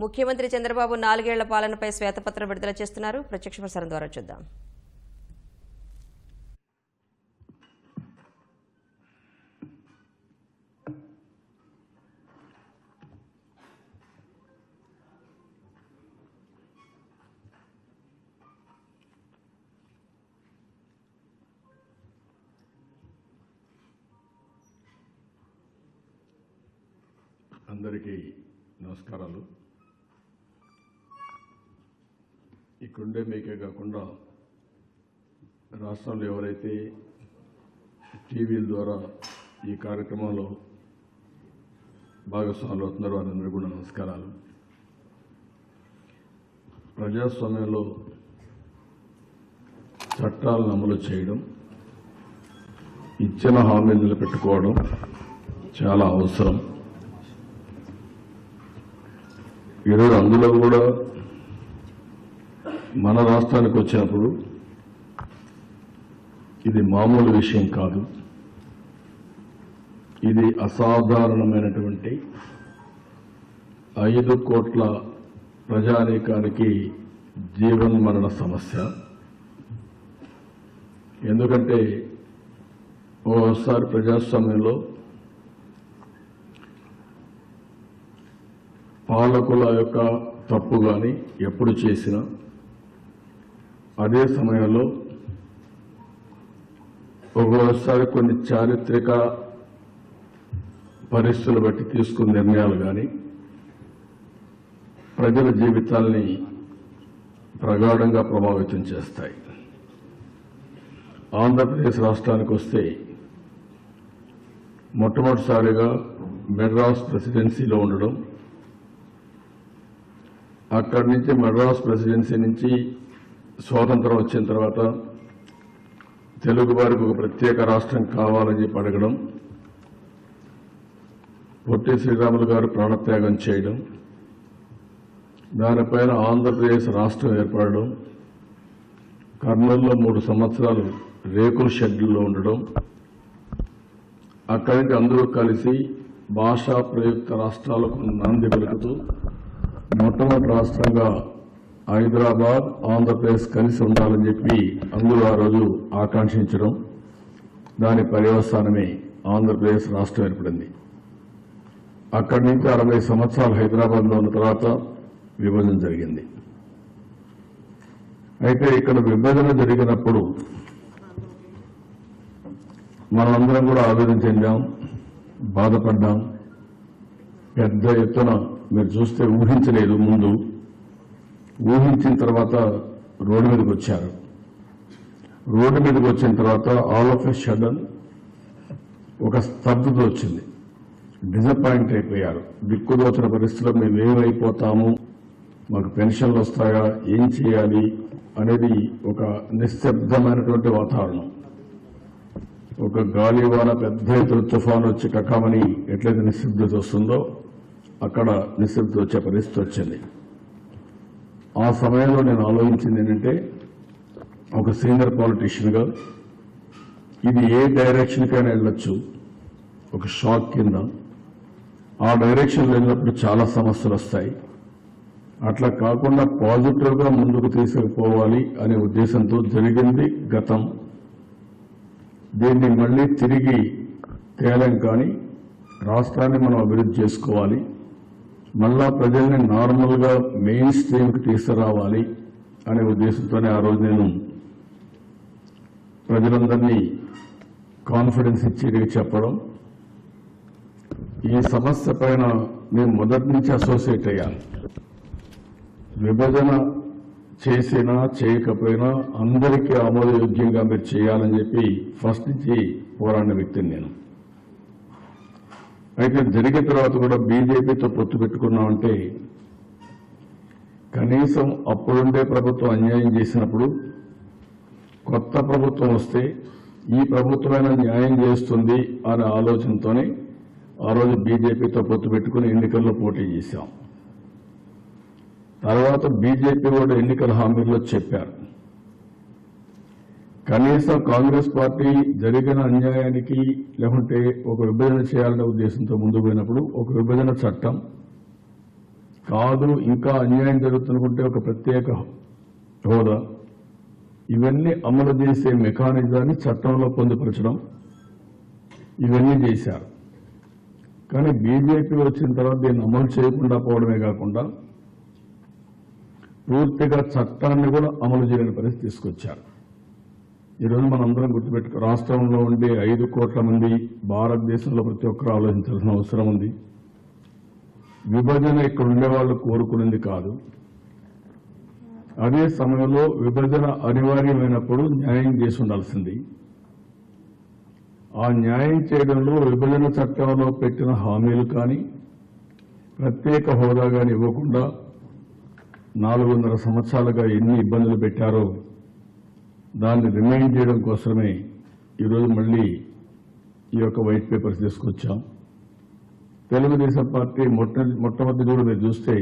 ముఖ్యమంత్రి చంద్రబాబు 4 ఏళ్ల పాలనపై శ్వేతపత్రం విడుదల చేస్తున్నారు. ప్రత్యక్ష ప్రసారం ద్వారా చూద్దాం. అందరికీ నమస్కారాలు. ఇక్కడుండే మీకే కాకుండా రాష్ట్రంలో ఎవరైతే టీవీల ద్వారా ఈ కార్యక్రమంలో భాగస్వాములు అవుతున్నారో వారందరూ కూడా నమస్కారాలు. ప్రజాస్వామ్యంలో చట్టాలను అమలు చేయడం, ఇచ్చిన హామీలు నిలబెట్టుకోవడం చాలా అవసరం. ఈరోజు అందులో కూడా మన రాష్ట్రానికి వచ్చినప్పుడు ఇది మామూలు విషయం కాదు. ఇది అసాధారణమైనటువంటి 5 కోట్ల ప్రజానీకానికి జీవన్మరణ సమస్య. ఎందుకంటే ఓసారి ప్రజాస్వామ్యంలో పాలకుల యొక్క తప్పు కానీ ఎప్పుడు చేసినా అదే సమయంలో ఒక్కోసారి కొన్ని చారిత్రక పరిస్థితులు బట్టి తీసుకున్న నిర్ణయాలు కానీ ప్రజల జీవితాల్ని ప్రగాఢంగా ప్రభావితం చేస్తాయి. ఆంధ్రప్రదేశ్ రాష్ట్రానికి వస్తే మొట్టమొదటిసారిగా మెడ్రాస్ ప్రెసిడెన్సీలో ఉండడం, అక్కడి నుంచి మద్రాస్ ప్రెసిడెన్సీ నుంచి స్వాతంత్రం వచ్చిన తర్వాత తెలుగు వారికి ఒక ప్రత్యేక రాష్ట్రం కావాలని చెప్పి అడగడం, పొట్టి శ్రీరాములు గారు ప్రాణత్యాగం చేయడం, దానిపైన ఆంధ్రప్రదేశ్ రాష్ట్రం ఏర్పడడం, కర్నూలులో 3 సంవత్సరాలు రేకుల షెడ్యూల్లో ఉండడం, అక్కడి నుంచి అందరూ కలిసి భాషా ప్రయుక్త రాష్ట్రాలకు నాంది పలుకుతూ మొట్టమొదటి రాష్ట్రంగా హైదరాబాద్, ఆంధ్రప్రదేశ్ కలిసి ఉండాలని చెప్పి అందరూ ఆ రోజు ఆకాంక్షించడం, దాని పర్యవసానమే ఆంధ్రప్రదేశ్ రాష్ట్రం ఏర్పడింది. అక్కడి నుంచి 60 సంవత్సరాలు హైదరాబాద్లో ఉన్న తర్వాత విభజన జరిగింది. అయితే ఇక్కడ విభజన జరిగినప్పుడు మనందరం కూడా ఆవేదన చెందాం, బాధపడ్డాం. పెద్ద ఎత్తున మీరు చూస్తే ఊహించలేదు. ముందు ఊహించిన తర్వాత రోడ్డు మీదకి వచ్చారు. రోడ్డు మీదకి వచ్చిన తర్వాత ఆల్ ఆఫ్ ఎ సడన్ ఒక స్తబ్దత వచ్చింది. డిసప్పాయింట్ అయిపోయారు. దిక్కుదోచిన పరిస్థితిలో మేము ఏమైపోతాము, మాకు పెన్షన్లు వస్తాయా, ఏం చేయాలి అనేది ఒక నిశ్శబ్దమైనటువంటి వాతావరణం. ఒక గాలివాన పెద్ద ఎత్తున తుఫాను వచ్చి కకామని ఎట్లయితే నిశ్శబ్దత వస్తుందో అక్కడ నిశ్శబ్దత వచ్చే పరిస్థితి వచ్చింది. ఆ సమయంలో నేను ఆలోచించింది ఏంటంటే, ఒక సీనియర్ పాలిటీషియన్గా ఇది ఏ డైరెక్షన్కైనా వెళ్ళొచ్చు, ఒక షాక్ కింద. ఆ డైరెక్షన్లో వెళ్ళినప్పుడు చాలా సమస్యలు వస్తాయి. అట్లా కాకుండా పాజిటివ్గా ముందుకు తీసుకుపోవాలి అనే ఉద్దేశంతో జరిగింది గతం. దీన్ని మళ్లీ తిరిగి తేలం కానీ రాష్ట్రాన్ని మనం అభివృద్ధి చేసుకోవాలి, మళ్ళా ప్రజల్ని నార్మల్గా మెయిన్ స్ట్రీమ్కి తీసుకురావాలి అనే ఉద్దేశంతోనే ఆ రోజు నేను ప్రజలందరినీ కాన్ఫిడెన్స్ ఇచ్చి చెప్పడం. ఈ సమస్య పైన మేము మొదటి నుంచి అసోసియేట్ అయ్యాను. విభజన చేసినా చేయకపోయినా అందరికీ ఆమోదయోగ్యంగా మీరు చేయాలని చెప్పి ఫస్ట్ నుంచి పోరాడిన వ్యక్తిని నేను. అయితే జరిగిన తర్వాత కూడా బీజేపీతో పొత్తు పెట్టుకున్నామంటే కనీసం అప్పుడుండే ప్రభుత్వం అన్యాయం చేసినప్పుడు కొత్త ప్రభుత్వం వస్తే ఈ ప్రభుత్వమైన న్యాయం చేస్తుంది అనే ఆలోచనతోనే ఆ రోజు బీజేపీతో పొత్తు పెట్టుకుని ఎన్నికల్లో పోటీ చేశాం. తర్వాత బీజేపీ కూడా ఎన్నికల హామీల్లో చెప్పారు, కనీసం కాంగ్రెస్ పార్టీ జరిగిన అన్యాయానికి లేకుంటే ఒక విభజన చేయాలనే ఉద్దేశంతో ముందుకు పోయినప్పుడు ఒక విభజన చట్టం కాదు ఇంకా అన్యాయం జరుగుతుందంటే ఒక ప్రత్యేక హోదా, ఇవన్నీ అమలు చేసే మెకానిజాన్ని చట్టంలో పొందుపరచడం, ఇవన్నీ చేశారు. కానీ బీజేపీ వచ్చిన తర్వాత దీన్ని అమలు చేయకుండా పోవడమే కాకుండా పూర్తిగా చట్టాన్ని కూడా అమలు చేయని పరిస్థితి తీసుకొచ్చారు. ఈరోజు మనందరం గుర్తుపెట్టుకో, రాష్ట్రంలో ఉండే 5 కోట్ల మంది భారతదేశంలో ప్రతి ఒక్కరూ ఆలోచించాల్సిన అవసరం ఉంది. విభజన ఇక్కడ ఉండేవాళ్ళు కోరుకునేది కాదు. అదే సమయంలో విభజన అనివార్యమైనప్పుడు న్యాయం చేసి ఉండాల్సింది. ఆ న్యాయం చేయడంలో విభజన చట్టంలో పెట్టిన హామీలు కానీ ప్రత్యేక హోదా కానీ ఇవ్వకుండా 400 సంవత్సరాలుగా ఎన్ని ఇబ్బందులు పెట్టారో దాన్ని రిమైండ్ చేయడం కోసమే ఈరోజు మళ్ళీ ఈ యొక్క వైట్ పేపర్స్ తీసుకొచ్చాం. తెలుగుదేశం పార్టీ మొట్టమొదటి కూడా మీరు చూస్తే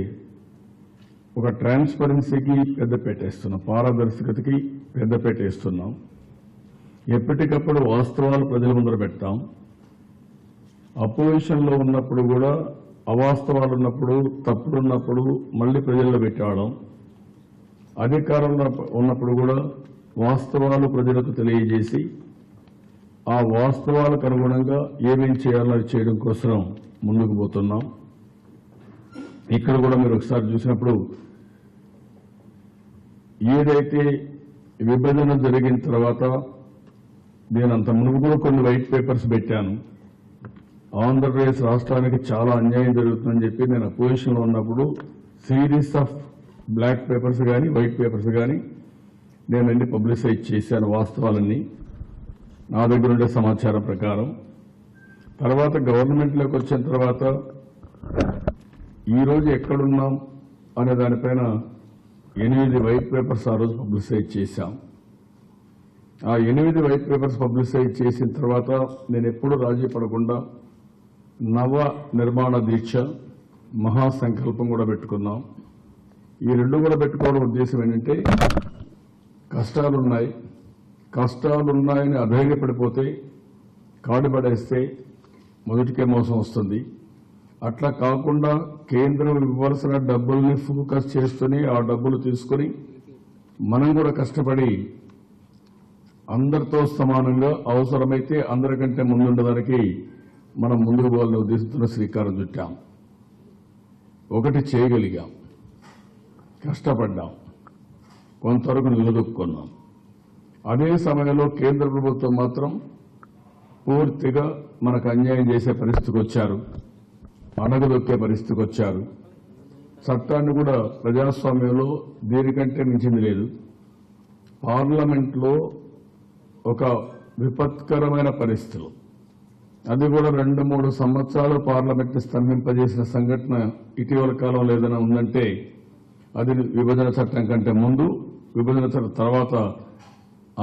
ఒక ట్రాన్స్పరెన్సీకి పెద్ద పెట్టేస్తున్నాం, పారదర్శకతకి పెద్ద పెట్టేస్తున్నాం. ఎప్పటికప్పుడు వాస్తవాలు ప్రజల ముందర పెడతాం. అపోజిషన్లో ఉన్నప్పుడు కూడా అవాస్తవాలు ఉన్నప్పుడు, తప్పులున్నప్పుడు మళ్ళీ ప్రజల్లో పెట్టాడం, అధికారంలో ఉన్నప్పుడు కూడా వాస్తవాలు ప్రజలకు తెలియజేసి ఆ వాస్తవాలకు అనుగుణంగా ఏమేం చేయాలో అది చేయడం కోసం ముందుకు పోతున్నాం. ఇక్కడ కూడా మీరు ఒకసారి చూసినప్పుడు ఏదైతే విభజన జరిగిన తర్వాత నేను అంత ముందు కూడా కొన్ని వైట్ పేపర్స్ పెట్టాను. ఆంధ్రప్రదేశ్ రాష్ట్రానికి చాలా అన్యాయం జరుగుతుందని చెప్పి నేను అపోజిషన్లో ఉన్నప్పుడు సిరీస్ ఆఫ్ బ్లాక్ పేపర్స్ కానీ వైట్ పేపర్స్ కానీ నేను అన్ని పబ్లిసైజ్ చేశాను, వాస్తవాలన్నీ నా దగ్గర ఉండే సమాచారం ప్రకారం. తర్వాత గవర్నమెంట్లోకి వచ్చిన తర్వాత ఈరోజు ఎక్కడున్నాం అనే దానిపైన 8 వైట్ పేపర్స్ ఆ రోజు పబ్లిసైజ్ చేశాం. ఆ 8 వైట్ పేపర్స్ పబ్లిసైజ్ చేసిన తర్వాత నేను ఎప్పుడూ రాజీ పడకుండా నవ నిర్మాణ దీక్ష, మహాసంకల్పం కూడా పెట్టుకున్నాం. ఈ 2 కూడా పెట్టుకోవడం ఉద్దేశం ఏంటంటే కష్టాలున్నాయని అధైర్యపడిపోతే కాడుపడేస్తే మొదటికే మోసం వస్తుంది. అట్లా కాకుండా కేంద్రం ఇవ్వాల్సిన డబ్బుల్ని ఫోకస్ చేసుకుని ఆ డబ్బులు తీసుకుని మనం కూడా కష్టపడి అందరితో సమానంగా అవసరమైతే అందరికంటే ముందుండడానికి మనం ముందుకు పోవాలని ఉద్దేశంతో శ్రీకారం చుట్టాం. ఒకటి చేయగలిగాం, కష్టపడ్డాం, కొంతవరకు నిలదొక్కున్నాం. అదే సమయంలో కేంద్ర ప్రభుత్వం మాత్రం పూర్తిగా మనకు అన్యాయం చేసే పరిస్థితికి వచ్చారు, అణగదొక్కే పరిస్థితికి వచ్చారు. చట్టాన్ని కూడా ప్రజాస్వామ్యంలో దీనికంటే మించింది లేదు. పార్లమెంట్లో ఒక విపత్కరమైన పరిస్థితులు, అది కూడా 2-3 సంవత్సరాలు పార్లమెంట్ని స్తంభింపజేసిన సంఘటన ఇటీవల కాలంలో ఏదైనా ఉందంటే అది విభజన చట్టం కంటే ముందు, విభజన చట్టం తర్వాత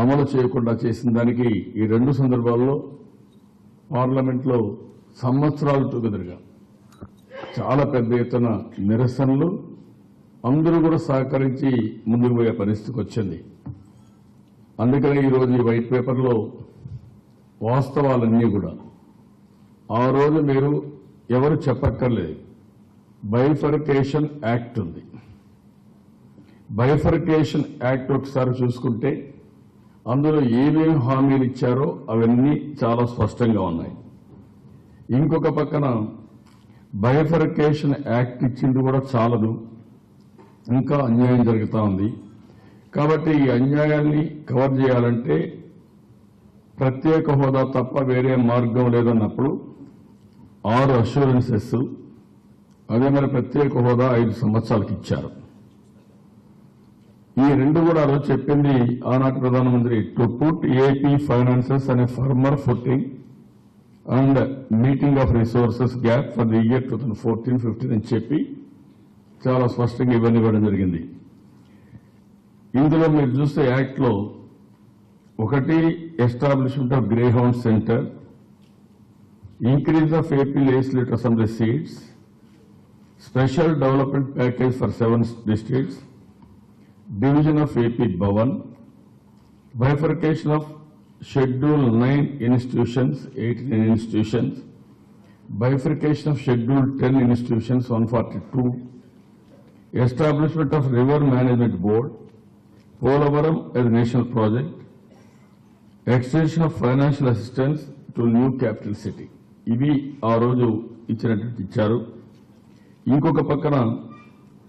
అమలు చేయకుండా చేసిన దానికి ఈ 2 సందర్భాల్లో పార్లమెంట్లో సంవత్సరాలు టుగెదర్గా చాలా పెద్ద ఎత్తున నిరసనలు, అందరూ కూడా సహకరించి ముందుకు పోయే పరిస్థితికి వచ్చింది. అందుకనే ఈరోజు ఈ వైట్ పేపర్లో వాస్తవాలన్నీ కూడా ఆ రోజు మీరు ఎవరు చెప్పక్కర్లేదు. బైఫర్కేషన్ యాక్ట్ ఉంది. బైఫర్కేషన్ యాక్ట్ ఒకసారి చూసుకుంటే అందులో ఏమేమి హామీలు ఇచ్చారో అవన్నీ చాలా స్పష్టంగా ఉన్నాయి. ఇంకొక పక్కన బైఫర్కేషన్ యాక్ట్ ఇచ్చింది కూడా చాలదు, ఇంకా అన్యాయం జరుగుతూ ఉంది. కాబట్టి ఈ అన్యాయాన్ని కవర్ చేయాలంటే ప్రత్యేక హోదా తప్ప వేరే మార్గం లేదన్నప్పుడు 6 అష్యూరెన్సెస్, అదే మరి ప్రత్యేక హోదా 5 సంవత్సరాలకు ఇచ్చారు. ఈ 2 కూడా ఆ రోజు చెప్పింది ఆనాటి ప్రధానమంత్రి, టు పుట్ ఏపీ ఫైనాన్సెస్ అనే firmer footing and meeting of resources gap for the year 2014-15 అని చెప్పి చాలా స్పష్టంగా ఇవన్నీ ఇవ్వడం జరిగింది. ఇందులో మీరు చూస్తే యాక్ట్లో ఒకటి establishment of grey hound centre, increase of AP legislative assembly seats, special development package for 7 districts, division of AP Bhavan, bifurcation of Schedule 9 institutions, 89 institutions, bifurcation of Schedule 10 institutions, 142, establishment of river management board, Polavaram as national project, extension of financial assistance to new capital city. ఇవి ఆ రోజు ఇచ్చినట్టు ఇచ్చారు. ఇంకొక పక్కన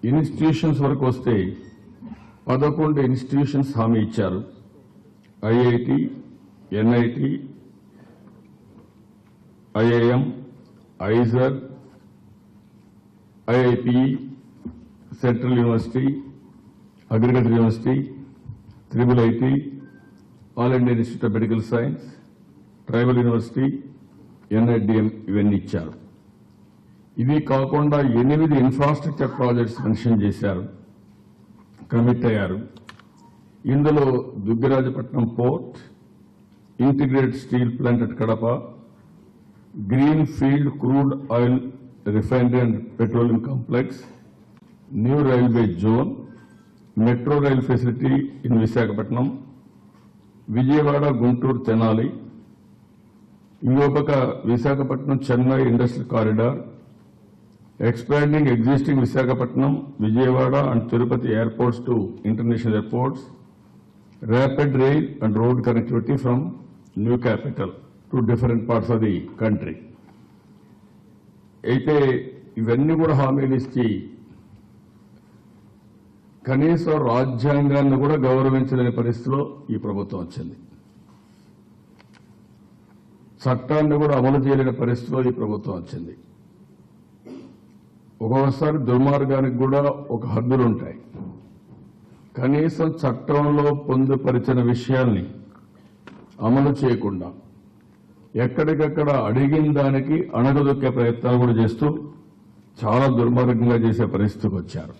institutions వరకు వస్తే 11 institutions హామీ ఇచ్చారు. IIT, NIT, IIM, IISER, IIP, central university, agriculture university, triple IT, all India institute of medical science, tribal university, NIDM ఇవన్నీ ఇచ్చారు. ఇవి కాకుండా 8 ఇన్ఫ్రాస్ట్రక్చర్ ప్రాజెక్ట్స్ మెన్షన్ చేశారు, కమిట్ అయ్యారు. ఇందులో Duggirajapatnam port, integrated steel plant at Kadapa, green field crude oil refinery and petroleum complex, new railway zone, metro rail facility in Visakhapatnam, Vijayawada Guntur Tenali, ఇంకొక Visakhapatnam Chennai industrial corridor, expanding existing Visakhapatnam, Vijayawada and Tirupati airports to international airports, rapid rail and road connectivity from new capital to different parts of the country. అయితే ఇవన్నీ కూడా హామీలు ఇచ్చి కనీసం రాజ్యాంగాన్ని కూడా గౌరవించలేని పరిస్థితిలో ఈ ప్రభుత్వం వచ్చింది. చట్టాన్ని కూడా అమలు చేయలేని పరిస్థితిలో ఈ ప్రభుత్వం వచ్చింది. ఒక్కొక్కసారి దుర్మార్గానికి కూడా ఒక హద్దులుంటాయి. కనీసం చట్టంలో పొందుపరిచిన విషయాల్ని అమలు చేయకుండా ఎక్కడికక్కడ అడిగిన దానికి అణగదొక్కే ప్రయత్నాలు కూడా చేస్తూ చాలా దుర్మార్గంగా చేసే పరిస్థితికి వచ్చారు.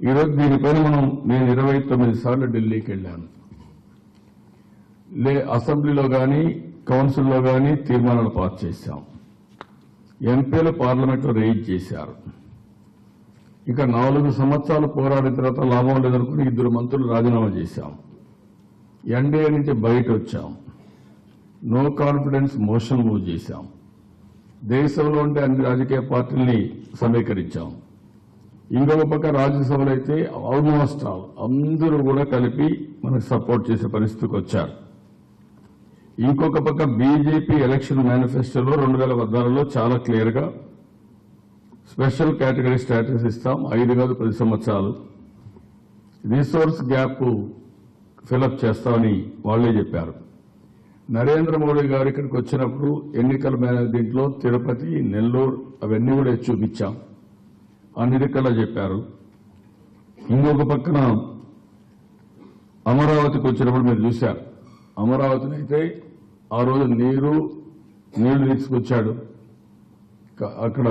ఈరోజు దీనిపైన నేను 29 సార్లు ఢిల్లీకి వెళ్ళాను. అసెంబ్లీలో కానీ కౌన్సిల్లో కానీ తీర్మానాలు పాస్ చేశాం. ఎంపీలు పార్లమెంట్లో రేజ్ చేశారు. ఇక 4 సంవత్సరాలు పోరాడిన తర్వాత లాభం లేదనుకుని 2 మంత్రులు రాజీనామా చేశాం. ఎన్డీఏ నుంచి బయట వచ్చాం. నో కాన్ఫిడెన్స్ మోషన్ మూవ్ చేశాం. దేశంలో ఉండే అన్ని రాజకీయ పార్టీల్ని సమీకరించాం. ఇంకొక పక్క రాజ్యసభలో అయితే ఆల్మోస్ట్ అందరూ కూడా కలిపి మనకు సపోర్ట్ చేసే పరిస్థితికి వచ్చారు. ఇంకొక పక్క బీజేపీ ఎలక్షన్ మేనిఫెస్టోలో 2016లో చాలా క్లియర్ గా స్పెషల్ కేటగిరీ స్టేటస్ ఇస్తాం, 5 కాదు 10 సంవత్సరాలు, రిసోర్స్ గ్యాప్ ఫిలప్ చేస్తామని వాళ్లే చెప్పారు. నరేంద్ర మోడీ గారు ఇక్కడికి వచ్చినప్పుడు ఎన్నికల దీంట్లో తిరుపతి, నెల్లూరు అవన్నీ కూడా చూపించాం, అన్ని దిక్కలా చెప్పారు. ఇంకొక పక్కన అమరావతికి వచ్చినప్పుడు మీరు చూశారు. అమరావతిని అయితే ఆ రోజు నీళ్లు తీసుకొచ్చాడు అక్కడ.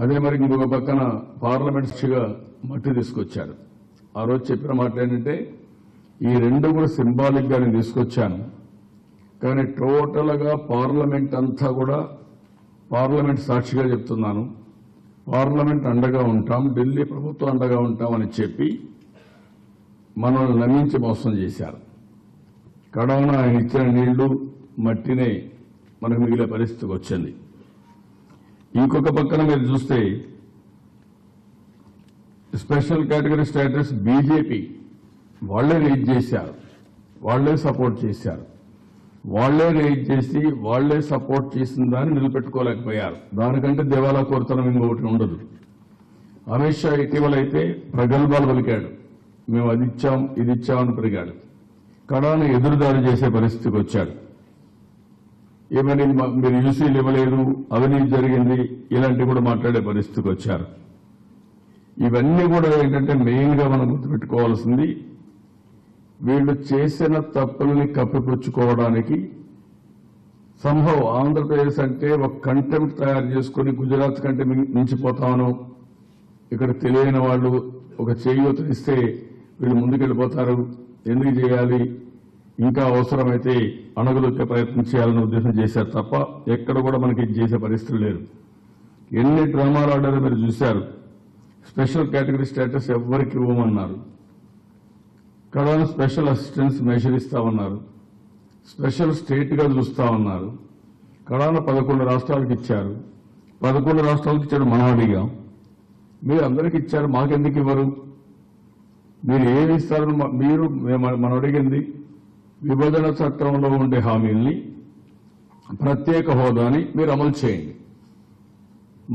అదే మరి ఇంకొక పక్కన పార్లమెంట్ సాక్షిగా మట్టి తీసుకొచ్చాడు. ఆ రోజు చెప్పిన మాట ఏంటంటే ఈ 2 కూడా సింబాలిక్ గా నేను తీసుకొచ్చాను, కానీ టోటల్ గా పార్లమెంట్ అంతా కూడా పార్లమెంట్ సాక్షిగా చెప్తున్నాను, పార్లమెంట్ అండగా ఉంటాం, ఢిల్లీ ప్రభుత్వం అండగా ఉంటామని చెప్పి మనల్ని నమ్మించి మోసం చేశారు. కడవన ఆయన ఇచ్చిన నీళ్లు మట్టినే మనకు మిగిలే పరిస్థితికి వచ్చింది. ఇంకొక పక్కన మీరు చూస్తే స్పెషల్ కేటగిరీ స్టేటస్ బీజేపీ వాళ్లే రేజ్ చేశారు, వాళ్లే సపోర్ట్ చేశారు. వాళ్లే రేజ్ చేసి వాళ్లే సపోర్ట్ చేసిన దాన్ని నిలబెట్టుకోలేకపోయారు. దానికంటే దివాలా కోరుతనం ఇంకొకటి ఉండదు. అమిత్ షా ఇటీవల అయితే ప్రగల్భాలు పలికాడు, మేము అది ఇచ్చాం ఇది ఇచ్చామని పెరిగాడు. కడాను ఎదురుదాడి చేసే పరిస్థితికి వచ్చాడు. ఏమని మీరు యూసీలు ఇవ్వలేదు, అవినీతి జరిగింది, ఇలాంటివి కూడా మాట్లాడే పరిస్థితికి వచ్చారు. ఇవన్నీ కూడా ఏంటంటే మెయిన్ గా మనం గుర్తుపెట్టుకోవాల్సింది, వీళ్లు చేసిన తప్పుల్ని కప్పిపుచ్చుకోవడానికి సంభవ్ ఆంధ్రప్రదేశ్ అంటే ఒక కంటెంప్ట్ తయారు చేసుకుని గుజరాత్ కంటే మించిపోతామను, ఇక్కడ తెలియని వాళ్ళు ఒక చేయూతనిస్తే వీళ్ళు ముందుకెళ్లిపోతారు, ఎందుకు చేయాలి, ఇంకా అవసరమైతే అణగదొక్కే ప్రయత్నం చేయాలని ఉద్దేశం చేశారు తప్ప ఎక్కడ కూడా మనకి చేసే పరిస్థితి లేదు. ఎన్ని డ్రామాలు ఆడారో మీరు చూశారు. స్పెషల్ కేటగిరీ స్టేటస్ ఎవ్వరికి ఇవ్వమన్నారు, కడాను స్పెషల్ అసిస్టెన్స్ మెజర్ ఇస్తామన్నారు, స్పెషల్ స్టేట్ గా చూస్తామన్నారు. కడాను 11 రాష్ట్రాలకు ఇచ్చారు. 11 రాష్ట్రాలకు ఇచ్చాడు, మనం అడిగాం. మీరు అందరికి ఇచ్చారు, మాకెందుకు ఇవ్వరు? మీరు ఏమి ఇస్తారని మనం అడిగింది విభజన చట్టంలో ఉండే హామీల్ని, ప్రత్యేక హోదాని మీరు అమలు చేయండి,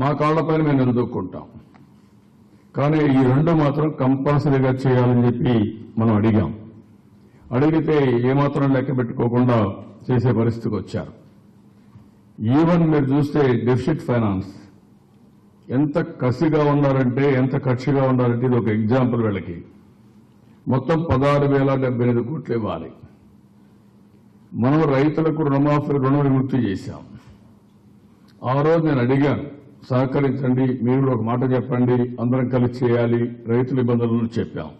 మా కాళ్లపైన మేము నిలదొక్కుంటాం. కానీ ఈ రెండు మాత్రం కంపల్సరీగా చేయాలని చెప్పి మనం అడిగాం. అడిగితే ఏమాత్రం లెక్క పెట్టుకోకుండా చేసే పరిస్థితికి వచ్చారు. ఈవెన్ మీరు చూస్తే డెఫిసిట్ ఫైనాన్స్ ఎంత కసిగా ఉన్నారంటే, ఎంత కక్షగా ఉన్నారంటే, ఇది ఒక ఎగ్జాంపుల్. వీళ్ళకి మొత్తం 16,078 కోట్లు ఇవ్వాలి. మనం రైతులకు రుణ విముక్తి చేశాం. ఆ రోజు నేను అడిగాను, సహకరించండి, మీరు ఒక మాట చెప్పండి, అందరం కలిసి చేయాలి, రైతుల ఇబ్బందులను చెప్పాం.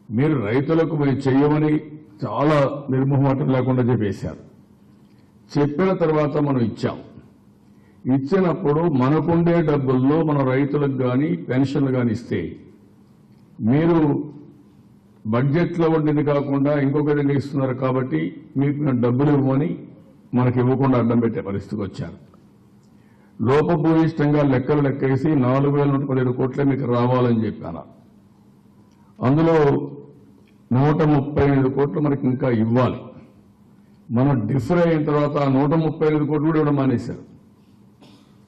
మీరు రైతులకు మేము చెయ్యమని చాలా నిర్మోహమాటం లేకుండా చెప్పేశారు. చెప్పిన తర్వాత మనం ఇచ్చాం. ఇచ్చినప్పుడు మనకుండే డబ్బుల్లో మన రైతులకు కానీ పెన్షన్లు కానీ ఇస్తే, మీరు బడ్జెట్లో ఉండింది కాకుండా ఇంకొక విధంగా ఇస్తున్నారు కాబట్టి మీకు మేము డబ్బులు ఇవ్వమని మనకి ఇవ్వకుండా అడ్డం పెట్టే పరిస్థితికి వచ్చారు. లోపభూయిష్టంగా లెక్కేసి 4,117 కోట్లే మీకు రావాలని చెప్పాను. అందులో 135 కోట్లు మనకి ఇంకా ఇవ్వాలి. మనం డిఫర్ అయిన తర్వాత 135 కోట్లు కూడా ఇవ్వడం మానేశారు.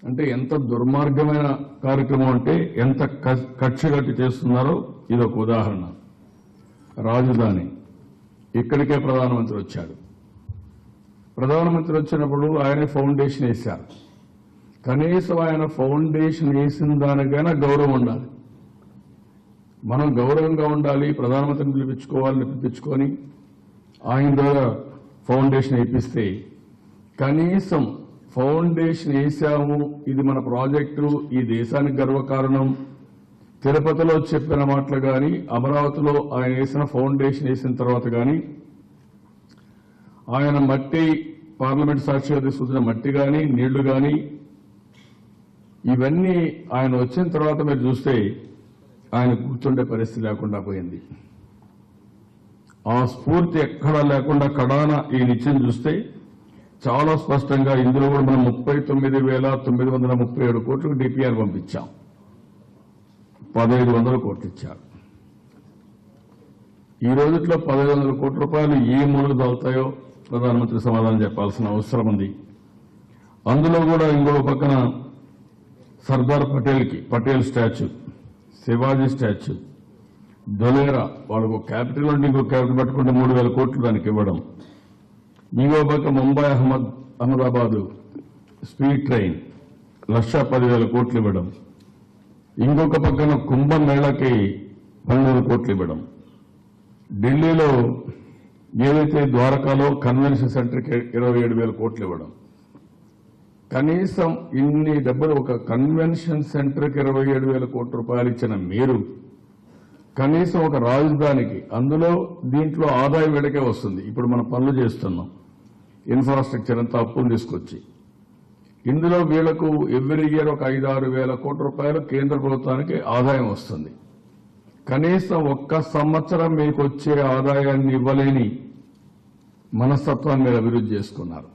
అంటే ఎంత దుర్మార్గమైన కార్యక్రమం అంటే, ఎంత కక్షగట్టి చేస్తున్నారో ఇదొక ఉదాహరణ. రాజధాని ఇక్కడికే ప్రధానమంత్రి వచ్చాడు. ప్రధానమంత్రి వచ్చినప్పుడు ఆయన ఫౌండేషన్ వేశారు. కనీసం ఆయన ఫౌండేషన్ వేసిన దానికైనా గౌరవం ఉండాలి. మనం గౌరవంగా ఉండాలి, ప్రధానమంత్రిని పిలిపించుకొని ఆయన ద్వారా ఫౌండేషన్ వేయిస్తే, కనీసం ఫౌండేషన్ వేశాము, ఇది మన ప్రాజెక్టు, ఈ దేశానికి గర్వకారణం, తిరుపతిలో చెప్పిన మాటలు కానీ, అమరావతిలో ఆయన వేసిన ఫౌండేషన్ వేసిన తర్వాత కానీ, ఆయన మట్టి పార్లమెంట్ సాక్షిగా తీసుకొచ్చిన మట్టి కానీ, నీళ్లు కానీ, ఇవన్నీ ఆయన వచ్చిన తర్వాత మీరు చూస్తే ఆయన గుర్తుండే పరిస్థితి లేకుండా పోయింది. ఆ స్ఫూర్తి ఎక్కడా లేకుండా కడాన ఈ నిత్యం చూస్తే చాలా స్పష్టంగా ఇందులో కూడా మనం 39,937 కోట్లకు డిపిఆర్ పంపించాం. 1,500 కోట్లు ఇచ్చారు. ఈ రోజుట్లో 1,500 కోట్ల రూపాయలు ఏ మూలకు తగులుతాయో ప్రధానమంత్రి సమాధానం చెప్పాల్సిన అవసరం ఉంది. అందులో కూడా ఇంకో పక్కన సర్దార్ పటేల్ స్టాచ్యూ, శివాజీ స్టాచ్యూ, దొలేరా, వాళ్ళకు క్యాపిటల్ అంటే ఇంకో క్యాపిటల్ పట్టుకుంటే 3,000 కోట్లు దానికి ఇవ్వడం. ఇంకో పక్క ముంబై అహ్మదాబాద్ స్పీడ్ ట్రైన్ 1,10,000 కోట్లు ఇవ్వడం. ఇంకొక పక్కన కుంభమేళాకి 12,000 కోట్లు ఇవ్వడం. ఢిల్లీలో ఏదైతే ద్వారకాలో కన్వెన్షన్ సెంటర్కి 27,000 కోట్లు ఇవ్వడం. కనీసం ఇన్ని డబ్బులు ఒక కన్వెన్షన్ సెంటర్కి 27,000 కోట్ల రూపాయలు ఇచ్చిన మీరు కనీసం ఒక రాజధానికి, అందులో దీంట్లో ఆదాయం వీళ్ళకే వస్తుంది. ఇప్పుడు మనం పనులు చేస్తున్నాం, ఇన్ఫ్రాస్ట్రక్చర్ అంతా అప్పులు తీసుకొచ్చి, ఇందులో వీళ్లకు ఎవ్రీ ఇయర్ ఒక 5-6 వేల కోట్ల రూపాయలు కేంద్ర ప్రభుత్వానికి ఆదాయం వస్తుంది. కనీసం ఒక్క సంవత్సరం మీకు వచ్చే ఆదాయాన్ని ఇవ్వలేని మనస్తత్వాన్ని మీరు అభివృద్ధి చేసుకున్నారు.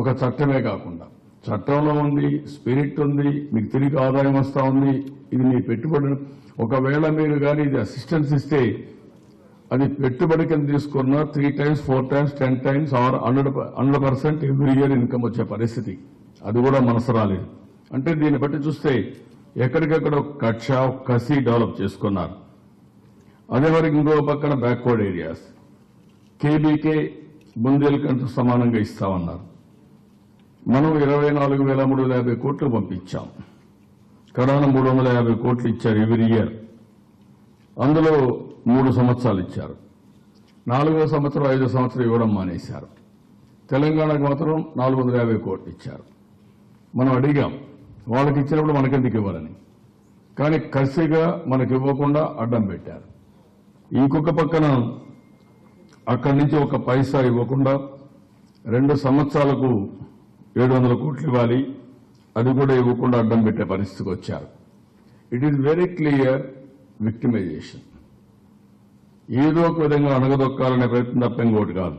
ఒక చట్టమే కాకుండా, చట్టంలో ఉంది, స్పిరిట్ ఉంది, మీకు తిరిగి ఆదాయం వస్తా ఉంది, ఇది మీ పెట్టుబడి. ఒకవేళ మీరు కానీ ఇది అసిస్టెన్స్ ఇస్తే అది పెట్టుబడి కింద తీసుకున్న 3 times, 4 times, 10 times or 100% every year income వచ్చే పరిస్థితి, అది కూడా మనసు రాలేదు. అంటే దీన్ని బట్టి చూస్తే ఎక్కడికెక్కడ కక్ష కసి డెవలప్ చేసుకున్నారు. అదే వరకు ఇంకో పక్కన బ్యాక్వర్డ్ ఏరియాస్ కేబీకే బుందేల్ఖండ్ సమానంగా ఇస్తామన్నారు. మనం 24,350 కోట్లు పంపించాం. కడాన 350 కోట్లు ఇచ్చారు ఎవ్రీ ఇయర్. అందులో 3 సంవత్సరాలు ఇచ్చారు. 4వ సంవత్సరం 5వ సంవత్సరం ఇవ్వడం మానేశారు. తెలంగాణకు మాత్రం 450 కోట్లు ఇచ్చారు. మనం అడిగాం, వాళ్ళకి ఇచ్చినప్పుడు మనకెందుకు ఇవ్వాలని, కానీ కసిగా మనకి ఇవ్వకుండా అడ్డం పెట్టారు. ఇంకొక పక్కన అక్కడి నుంచి ఒక పైసా ఇవ్వకుండా 2 సంవత్సరాలకు 700 కోట్లు ఇవ్వాలి, అది కూడా ఇవ్వకుండా అడ్డం పెట్టే పరిస్థితికి వచ్చారు. It is very clear victimisation. ఏదో ఒక విధంగా అణగదొక్కాలనే ప్రయత్నం తప్ప ఇంకోటి కాదు.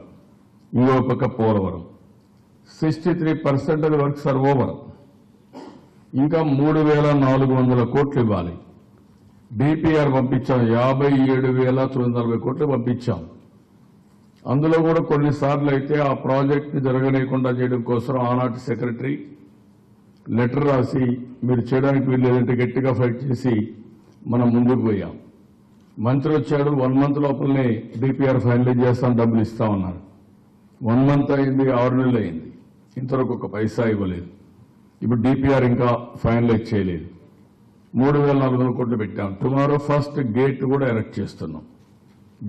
ఇంకో పక్క Polavaram 63% of the works are over. ఇంకా 3,400 కోట్లు ఇవ్వాలి. డిపిఆర్ పంపించాం, 57,940 కోట్లు పంపించాం. అందులో కూడా కొన్నిసార్లు అయితే ఆ ప్రాజెక్ట్ జరగలేకుండా చేయడం కోసం ఆనాటి సెక్రటరీ లెటర్ రాసి మీరు చేయడానికి వీల్లేదంటే గట్టిగా ఫైట్ చేసి మనం ముందుకు పోయాం. మంత్రి వచ్చాడు, 1 మంత్ లోపలనే డిపిఆర్ ఫైనలైజ్ చేస్తాం, డబ్బులు ఇస్తామన్నారు. 1 మంత్ అయింది, 6 నెలలు అయింది, ఇంతవరకు ఒక పైసా ఇవ్వలేదు. ఇప్పుడు డిపిఆర్ ఇంకా ఫైనలైజ్ చేయలేదు. 3,400 కోట్లు పెట్టాం. టుమారో ఫస్ట్ గేట్ కూడా ఎరెక్ట్ చేస్తున్నాం.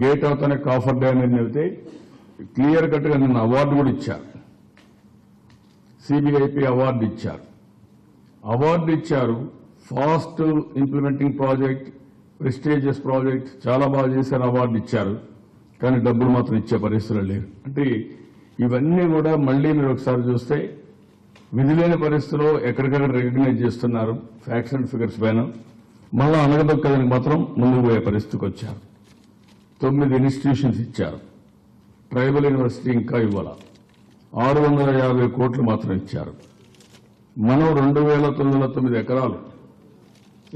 గేట్ అవుతానే కాఫర్ డ్యామ్ అని చెబితే క్లియర్ కట్గా నిన్న అవార్డు కూడా ఇచ్చారు, సిబిఐపి అవార్డు ఇచ్చారు. Fast implementing project, prestigious project, చాలా బాగా చేశారు, అవార్డు ఇచ్చారు. కానీ డబ్బులు మాత్రం ఇచ్చే పరిస్థితులు లేరు. అంటే ఇవన్నీ కూడా మళ్లీ మీరు ఒకసారి చూస్తే విధిలేని పరిస్థితుల్లో ఎక్కడికక్కడ రికగ్నైజ్ చేస్తున్నారు ఫ్యాక్ట్స్ అండ్ ఫిగర్స్ పైన. మళ్ళా అనగదొక్కదానికి మాత్రం ముందుకు పోయే పరిస్థితికి వచ్చారు. 9 ఇన్స్టిట్యూషన్స్ ఇచ్చారు. ట్రైబల్ యూనివర్సిటీ ఇంకా ఇవ్వాల, 650 కోట్లు మాత్రం ఇచ్చారు. మనం 2,909 ఎకరాలు,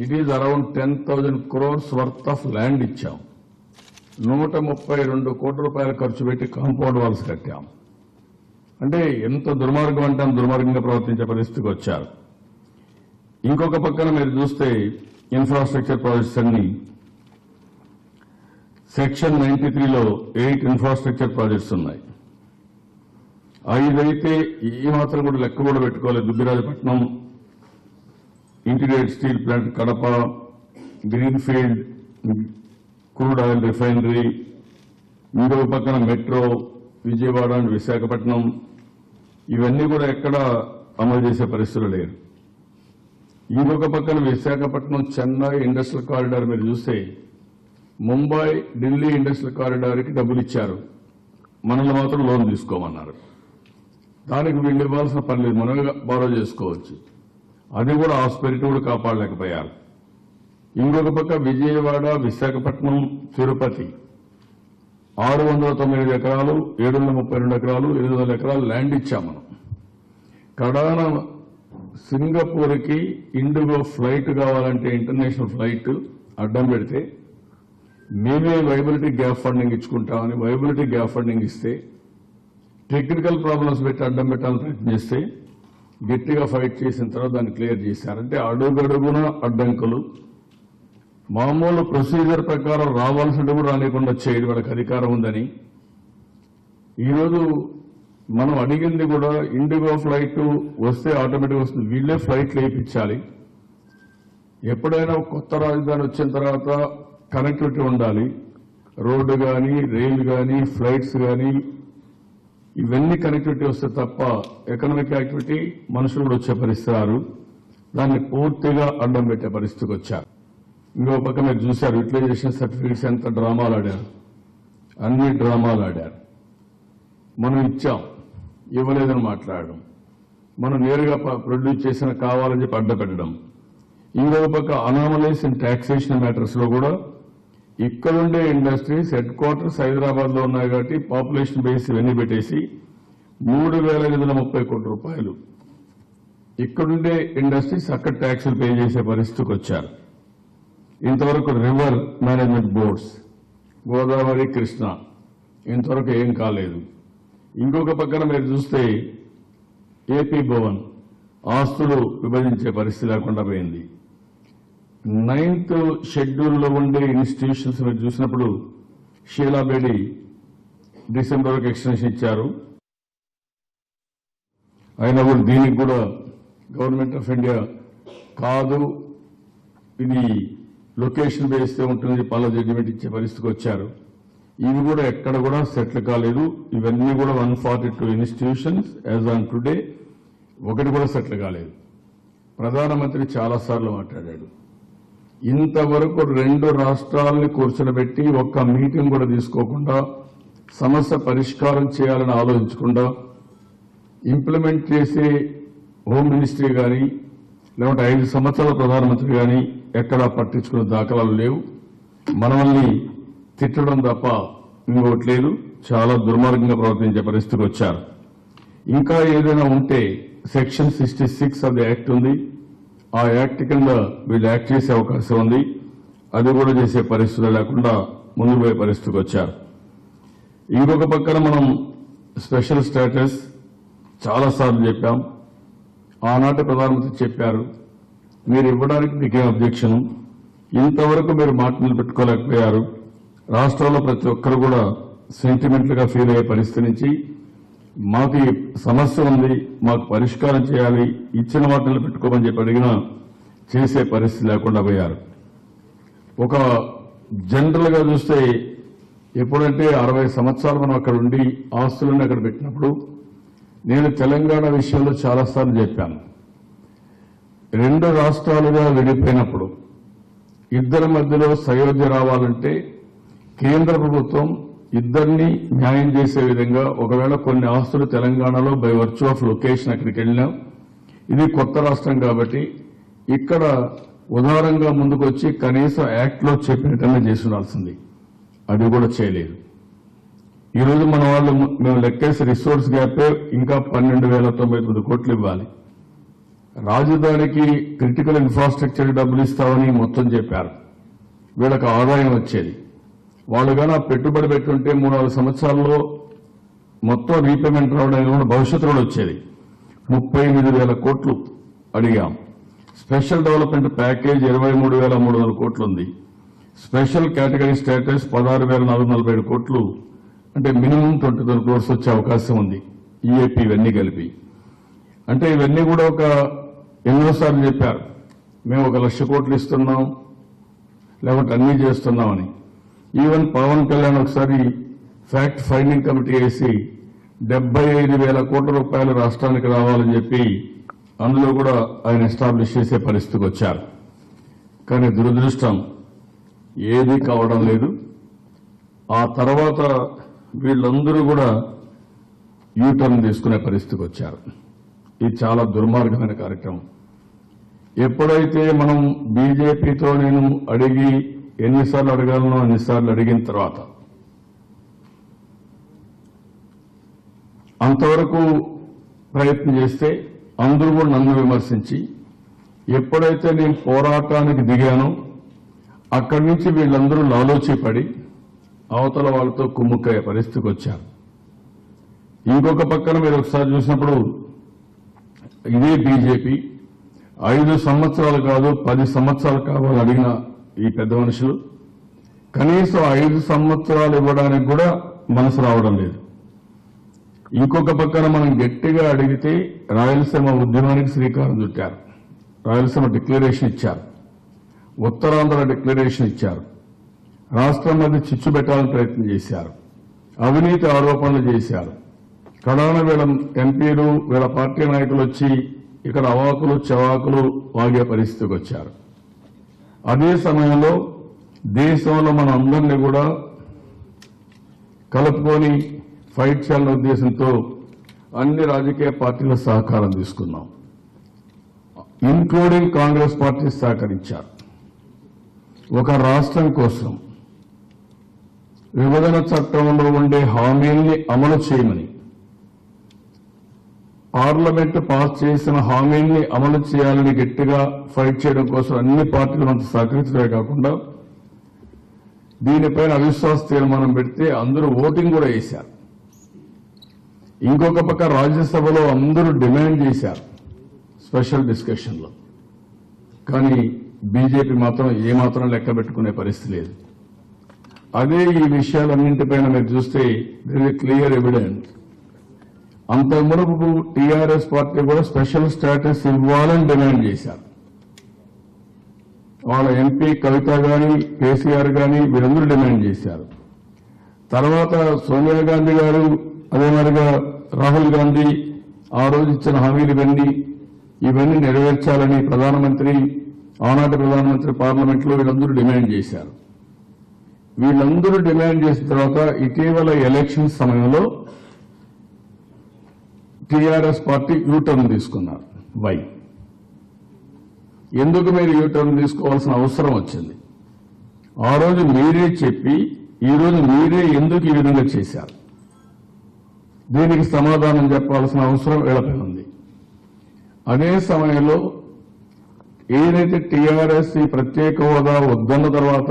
it is around 10,000 crores worth of land ఇచ్చాం. 132 కోట్ల రూపాయలు ఖర్చు పెట్టి కాంపౌండ్ వాల్స్ కట్టాం. అంటే ఎంత దుర్మార్గం అంటే అంత దుర్మార్గంగా ప్రవర్తించే పరిస్థితికి వచ్చారు. ఇంకొక పక్కన మీరు చూస్తే ఇన్ఫ్రాస్ట్రక్చర్ ప్రాజెక్ట్స్ అన్ని సెక్షన్ 93లో 8 ఇన్ఫ్రాస్ట్రక్చర్ ప్రాజెక్ట్స్ ఉన్నాయి. 5 అయితే ఈ మాత్రం కూడా లెక్క కూడా పెట్టుకోలేదు. Dubbirajapatnam integrated steel plant Kadapa, greenfield crude oil refinery, ఇంకొక పక్కన మెట్రో విజయవాడ అండ్ విశాఖపట్నం, ఇవన్నీ కూడా ఎక్కడ అమలు చేసే పరిస్థితులు లేరు. ఇంకొక పక్కన విశాఖపట్నం చెన్నై ఇండస్ట్రియల్ కారిడార్ మీరు చూస్తే ముంబై ఢిల్లీ ఇండస్ట్రియల్ కారిడార్కి డబ్బులు ఇచ్చారు, మనల్ని మాత్రం లోన్ తీసుకోమన్నారు. దానికి వీళ్ళు ఇవ్వాల్సిన పని లేదు, మనమే బారో చేసుకోవచ్చు. అది కూడా ఆ స్పిరిట్ కూడా కాపాడలేకపోయారు. ఇంకొక పక్క విజయవాడ, విశాఖపట్నం, తిరుపతి 695 ఎకరాలు, 732 ఎకరాలు, 800 ఎకరాలు ల్యాండ్ ఇచ్చాం మనం. కడాన సింగపూర్కి ఇండిగో ఫ్లైట్ కావాలంటే ఇంటర్నేషనల్ ఫ్లైట్ అడ్డం పెడితే మేమే వైబిలిటీ గ్యాప్ ఫండింగ్ ఇచ్చుకుంటామని వైబిలిటీ గ్యాప్ ఫండింగ్ ఇస్తే టెక్నికల్ ప్రాబ్లమ్స్ పెట్టి అడ్డం పెట్టాలని ప్రయత్నం చేస్తే గట్టిగా ఫైట్ చేసిన తర్వాత దాన్ని క్లియర్ చేశారంటే అడుగడుగున అడ్డంకులు. మామూలు ప్రొసీజర్ ప్రకారం రావాల్సినవి కూడా రానికుండా చేయడం వాళ్ళకి అధికారం ఉందని. ఈరోజు మనం అడిగింది కూడా ఇండిగో ఫ్లైట్ వస్తే ఆటోమేటిక్ వస్తుంది, వీళ్ళే ఫ్లైట్లు వేయించాలి. ఎప్పుడైనా కొత్త రాజధాని వచ్చిన తర్వాత కనెక్టివిటీ ఉండాలి, రోడ్డు కానీ, రైలు కానీ, ఫ్లైట్స్ కానీ, ఇవన్నీ కనెక్టివిటీ వస్తే తప్ప ఎకనామిక్ యాక్టివిటీ మనుషులు కూడా వచ్చే పరిస్థితులు. దాన్ని పూర్తిగా అడ్డం పెట్టే పరిస్థితికి వచ్చారు. ఇంకో పక్క మీరు చూశారు యూటిలైజేషన్ సర్టిఫికేట్స్ ఎంత డ్రామాలు ఆడారు, అన్ని డ్రామాలు ఆడారు. మనం ఇచ్చాం, ఇవ్వలేదని మాట్లాడడం, మనం నేరుగా ప్రొడ్యూస్ చేసిన కావాలని చెప్పి అడ్డపెట్టడం. ఇంకొక పక్క అనామలైజ్ ఇన్ టాక్సేషన్ మ్యాటర్స్ లో కూడా ఇక్కడుండే ఇండస్ట్రీస్ హెడ్ క్వార్టర్స్ హైదరాబాద్ లో ఉన్నాయి కాబట్టి పాపులేషన్ బేస్ ఇవన్నీ పెట్టేసి 3,530 కోట్ల రూపాయలు ఇక్కడుండే ఇండస్ట్రీస్ అక్కడ ట్యాక్సులు పే చేసే పరిస్థితికి వచ్చారు. ఇంతవరకు river management boards Godavari, Krishna ఇంతవరకు ఏం కాలేదు. ఇంకొక పక్కన మీరు చూస్తే ఏపీ భవన్ ఆస్తులు విభజించే పరిస్థితి లేకుండా పోయింది. 9th షెడ్యూల్లో ఉండే ఇన్స్టిట్యూషన్స్ మీరు చూసినప్పుడు షీలాబేడి డిసెంబర్ వరకు ఎక్స్టెన్షన్ ఇచ్చారు. అయినా కూడా దీనికి కూడా గవర్నమెంట్ ఆఫ్ ఇండియా కాదు, ఇది లొకేషన్ బేస్తే ఉంటుంది, పాల జడ్జిమెంట్ ఇచ్చే పరిస్థితికి వచ్చారు. ఇవి కూడా ఎక్కడ కూడా సెటిల్ కాలేదు. ఇవన్నీ కూడా 142 ఇన్స్టిట్యూషన్స్ యాజ్ ఆన్ టుడే ఒకటి కూడా సెటిల్ కాలేదు. ప్రధానమంత్రి చాలాసార్లు మాట్లాడాడు, ఇంతవరకు 2 రాష్ట్రాలని కూర్చోబెట్టి ఒక్క మీటింగ్ కూడా తీసుకోకుండా సమస్య పరిష్కారం చేయాలని ఆలోచించకుండా ఇంప్లిమెంట్ చేసే హోమ్ మినిస్ట్రీ కానీ లేకుంటే 5 సంవత్సరాల ప్రధానమంత్రి కానీ ఎక్కడా పట్టించుకునే దాఖలాలు లేవు. మనల్ని తిట్టడం తప్ప ఇంకోటి లేదు. చాలా దుర్మార్గంగా ప్రవర్తించే పరిస్థితికి వచ్చారు. ఇంకా ఏదైనా ఉంటే సెక్షన్ 66 ఆఫ్ ది యాక్ట్ ఉంది, ఆ యాక్ట్ కింద వీళ్ళు యాక్ట్ చేసే అవకాశం ఉంది. అది కూడా చేసే పరిస్థితులు లేకుండా ముందుకు పోయే పరిస్థితికి వచ్చారు. ఇంకొక పక్కన మనం స్పెషల్ స్టేటస్ చాలాసార్లు చెప్పాం. ఆనాటి ప్రధానమంత్రి చెప్పారు, మీరు ఇవ్వడానికి మీకేం అబ్జెక్షన్, ఇంతవరకు మీరు మాట నిలబెట్టుకోలేకపోయారు. రాష్ట్రంలో ప్రతి ఒక్కరు కూడా సెంటిమెంట్లుగా ఫీల్ అయ్యే పరిస్థితి నుంచి మాకు ఈ సమస్య ఉంది, మాకు పరిష్కారం చేయాలి, ఇచ్చిన మాట నిలబెట్టుకోమని చెప్పి అడిగినా చేసే పరిస్థితి లేకుండా పోయారు. ఒక జనరల్ గా చూస్తే ఎప్పుడంటే 60 సంవత్సరాలు మనం అక్కడ ఉండి ఆస్తులను అక్కడ పెట్టినప్పుడు నేను తెలంగాణ విషయంలో చాలాసార్లు చెప్పాను. 2 రాష్ట్రాలుగా విడిపోయినప్పుడు ఇద్దరి మధ్యలో సయోధ్య రావాలంటే కేంద్ర ప్రభుత్వం ఇద్దరిని న్యాయం చేసే విధంగా ఒకవేళ కొన్ని ఆస్తులు తెలంగాణలో బై వర్చ్యూ ఆఫ్ లొకేషన్ అక్కడికి వెళ్ళినా ఇది కొత్త రాష్ట్రం కాబట్టి ఇక్కడ ఉదారంగా ముందుకొచ్చి కనీసం యాక్ట్లో చెప్పినట్టుగా చేసి ఉండాల్సింది. అది కూడా చేయలేదు. ఈరోజు మన వాళ్ళు మేము లెక్కేసి రిసోర్స్ గ్యాప్ ఇంకా 12,099 కోట్లు ఇవ్వాలి. రాజధానికి క్రిటికల్ ఇన్ఫ్రాస్ట్రక్చర్ డబ్బులు ఇస్తామని మొత్తం చెప్పారు. వీళ్ళకి ఆదాయం వచ్చేది. వాళ్ళు కానీ పెట్టుబడి పెట్టుంటే 3-4 సంవత్సరాల్లో మొత్తం రీపేమెంట్ రావడానికి కూడా భవిష్యత్తులో వచ్చేది. 38,000 కోట్లు అడిగాం. స్పెషల్ డెవలప్మెంట్ ప్యాకేజ్ 23,300 కోట్లు ఉంది. స్పెషల్ కేటగిరీ స్టేటస్ 16,447 కోట్లు, అంటే మినిమం 20,000 క్రోర్స్ వచ్చే అవకాశం ఉంది. ఈఏపీ ఇవన్నీ కలిపి అంటే ఇవన్నీ కూడా ఒక ఎన్నోసార్లు చెప్పారు, మేము 1,00,000 కోట్లు ఇస్తున్నాం లేకపోతే అన్నీ చేస్తున్నామని. ఈవెన్ పవన్ కళ్యాణ్ ఒకసారి ఫ్యాక్ట్ ఫైండింగ్ కమిటీ వేసి 75,000 కోట్ల రూపాయలు రాష్ట్రానికి రావాలని చెప్పి అందులో కూడా ఆయన ఎస్టాబ్లిష్ చేసే పరిస్థితికి వచ్చారు. కానీ దురదృష్టం ఏది కావడం లేదు. ఆ తర్వాత వీళ్ళందరూ కూడా యూటర్న్ తీసుకునే పరిస్థితికి వచ్చారు. ఇది చాలా దుర్మార్గమైన కార్యక్రమం. ఎప్పుడైతే మనం బీజేపీతో నేను అడిగి ఎన్నిసార్లు అడగాలనో అన్నిసార్లు అడిగిన తర్వాత అంతవరకు ప్రయత్నం చేస్తే అందరూ కూడా నన్ను విమర్శించి ఎప్పుడైతే నేను పోరాటానికి దిగానో అక్కడి నుంచి వీళ్ళందరూ లాలోచిపడి అవతల వాళ్ళతో కుమ్ముక్కయ్యే పరిస్థితికి వచ్చారు. ఇంకొక పక్కన మీరు ఒకసారి చూసినప్పుడు ఇదే బీజేపీ 5 సంవత్సరాలు కాదు 10 సంవత్సరాలు కావాలని అడిగిన ఈ పెద్ద మనుషులు కనీసం 5 సంవత్సరాలు ఇవ్వడానికి కూడా మనసు రావడం లేదు. ఇంకొక పక్కన మనం గట్టిగా అడిగితే రాయలసీమ ఉద్యమానికి శ్రీకారం చుట్టారు. రాయలసీమ డిక్లరేషన్ ఇచ్చారు, ఉత్తరాంధ్ర డిక్లరేషన్ ఇచ్చారు, రాష్ట్రం మధ్య చిచ్చు పెట్టాలని ప్రయత్నం చేశారు, అవినీతి ఆరోపణలు చేశారు. కడాన వీళ్ళ ఎంపీలు వీళ్ళ పార్టీ నాయకులు వచ్చి ఇక్కడ అవాకులు చవాకులు వాగే పరిస్థితికి వచ్చారు. అదే సమయంలో దేశంలో మన అందరినీ కూడా కలుపుకొని ఫైట్ చేయాలనే ఉద్దేశంతో అన్ని రాజకీయ పార్టీల సహకారం తీసుకున్నాం, ఇంక్లూడింగ్ కాంగ్రెస్ పార్టీ సహకరించారు. ఒక రాష్ట్రం కోసం విభజన చట్టంలో ఉండే హామీల్ని అమలు చేయమని పార్లమెంటు పాస్ చేసిన హామీల్ని అమలు చేయాలని గట్టిగా ఫైట్ చేయడం కోసం అన్ని పార్టీలు మనకు సహకరించడమే కాకుండా దీనిపైన అవిశ్వాస తీర్మానం పెడితే అందరూ ఓటింగ్ కూడా వేశారు. ఇంకొక పక్క రాజ్యసభలో అందరూ డిమాండ్ చేశారు స్పెషల్ డిస్కషన్లో. కానీ బీజేపీ మాత్రం ఏమాత్రం లెక్క పెట్టుకునే పరిస్థితి లేదు. అదే ఈ విషయాలన్నింటిపైన మీరు చూస్తే దీని క్లియర్ ఎవిడెన్స్. అంత మునుపు టీఆర్ఎస్ పార్టీ కూడా స్పెషల్ స్టేటస్ ఇవ్వాలని డిమాండ్ చేశారు. వాళ్ళ ఎంపీ కవిత గాని కేసీఆర్ గాని వీరందరూ డిమాండ్ చేశారు. తర్వాత సోనియా గాంధీ గారు అదే మరిగా రాహుల్ గాంధీ ఆ రోజు ఇచ్చిన హామీలు ఇవన్నీ నెరవేర్చాలని ప్రధానమంత్రి ఆనాటి ప్రధానమంత్రి పార్లమెంట్లో వీళ్ళందరూ డిమాండ్ చేశారు. వీళ్ళందరూ డిమాండ్ చేసిన తర్వాత ఇటీవల ఎలక్షన్ సమయంలో టీఆర్ఎస్ పార్టీ యూటర్న్ తీసుకున్నారు. వై? ఎందుకు మీరు యూటర్న్ తీసుకోవాల్సిన అవసరం వచ్చింది? ఆ రోజు మీరే చెప్పి ఈ రోజు మీరే ఎందుకు ఈ విధంగా చేశారు? దీనికి సమాధానం చెప్పాల్సిన అవసరం వీళ్ళపై ఉంది. అదే సమయంలో ఏదైతే టీఆర్ఎస్ ఈ ప్రత్యేక హోదా వద్దన్న తర్వాత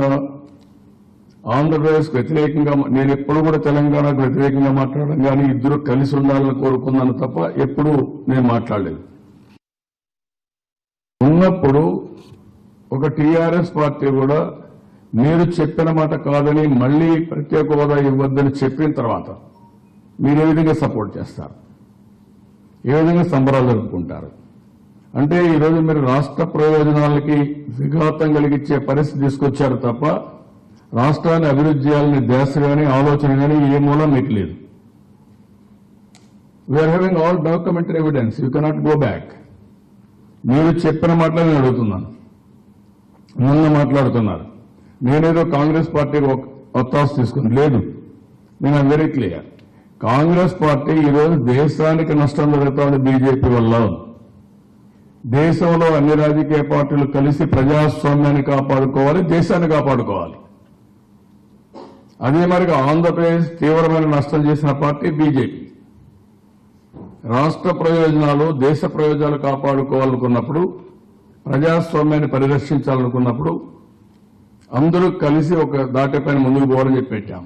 ఆంధ్రప్రదేశ్కు వ్యతిరేకంగా నేను ఎప్పుడు కూడా తెలంగాణకు వ్యతిరేకంగా మాట్లాడడం కానీ ఇద్దరు కలిసి ఉండాలని కోరుకున్నాను తప్ప ఎప్పుడు నేను మాట్లాడలేదు. ఉన్నప్పుడు ఒక టీఆర్ఎస్ పార్టీ కూడా మీరు చెప్పిన మాట కాదని మళ్లీ ప్రత్యేక హోదా ఇవ్వద్దని చెప్పిన తర్వాత మీరు ఏ విధంగా సపోర్ట్ చేస్తారు, ఏ విధంగా సంబరాలు జరుపుకుంటారు? అంటే ఈరోజు మీరు రాష్ట్ర ప్రయోజనాలకి విఘాతం కలిగించే పరిస్థితి తీసుకొచ్చారు తప్ప రాష్ట్రాన్ని అభివృద్ధి చేయాలనే ధ్యాస కానీ ఆలోచన కానీ ఏ మూలం మీకు లేదు. We are having all documentary evidence, you cannot go back. మీరు చెప్పిన మాటలు నేను అడుగుతున్నాను. మొన్న మాట్లాడుతున్నారు నేనేదో కాంగ్రెస్ పార్టీకి ఒత్తాసు తీసుకుని లేదు. నేను వెరీ క్లియర్, కాంగ్రెస్ పార్టీ ఈరోజు దేశానికి నష్టం జరుగుతోంది బీజేపీ వల్ల. దేశంలో అన్ని రాజకీయ పార్టీలు కలిసి ప్రజాస్వామ్యాన్ని కాపాడుకోవాలి, దేశాన్ని కాపాడుకోవాలి. అదే మరిగా ఆంధ్రప్రదేశ్ తీవ్రమైన నష్టం చేసిన పార్టీ బీజేపీ. రాష్ట్ర ప్రయోజనాలు, దేశ ప్రయోజనాలు కాపాడుకోవాలనుకున్నప్పుడు, ప్రజాస్వామ్యాన్ని పరిరక్షించాలనుకున్నప్పుడు అందరూ కలిసి ఒక దాటిపైన ముందుకు పోవాలని చెప్పి పెట్టాం.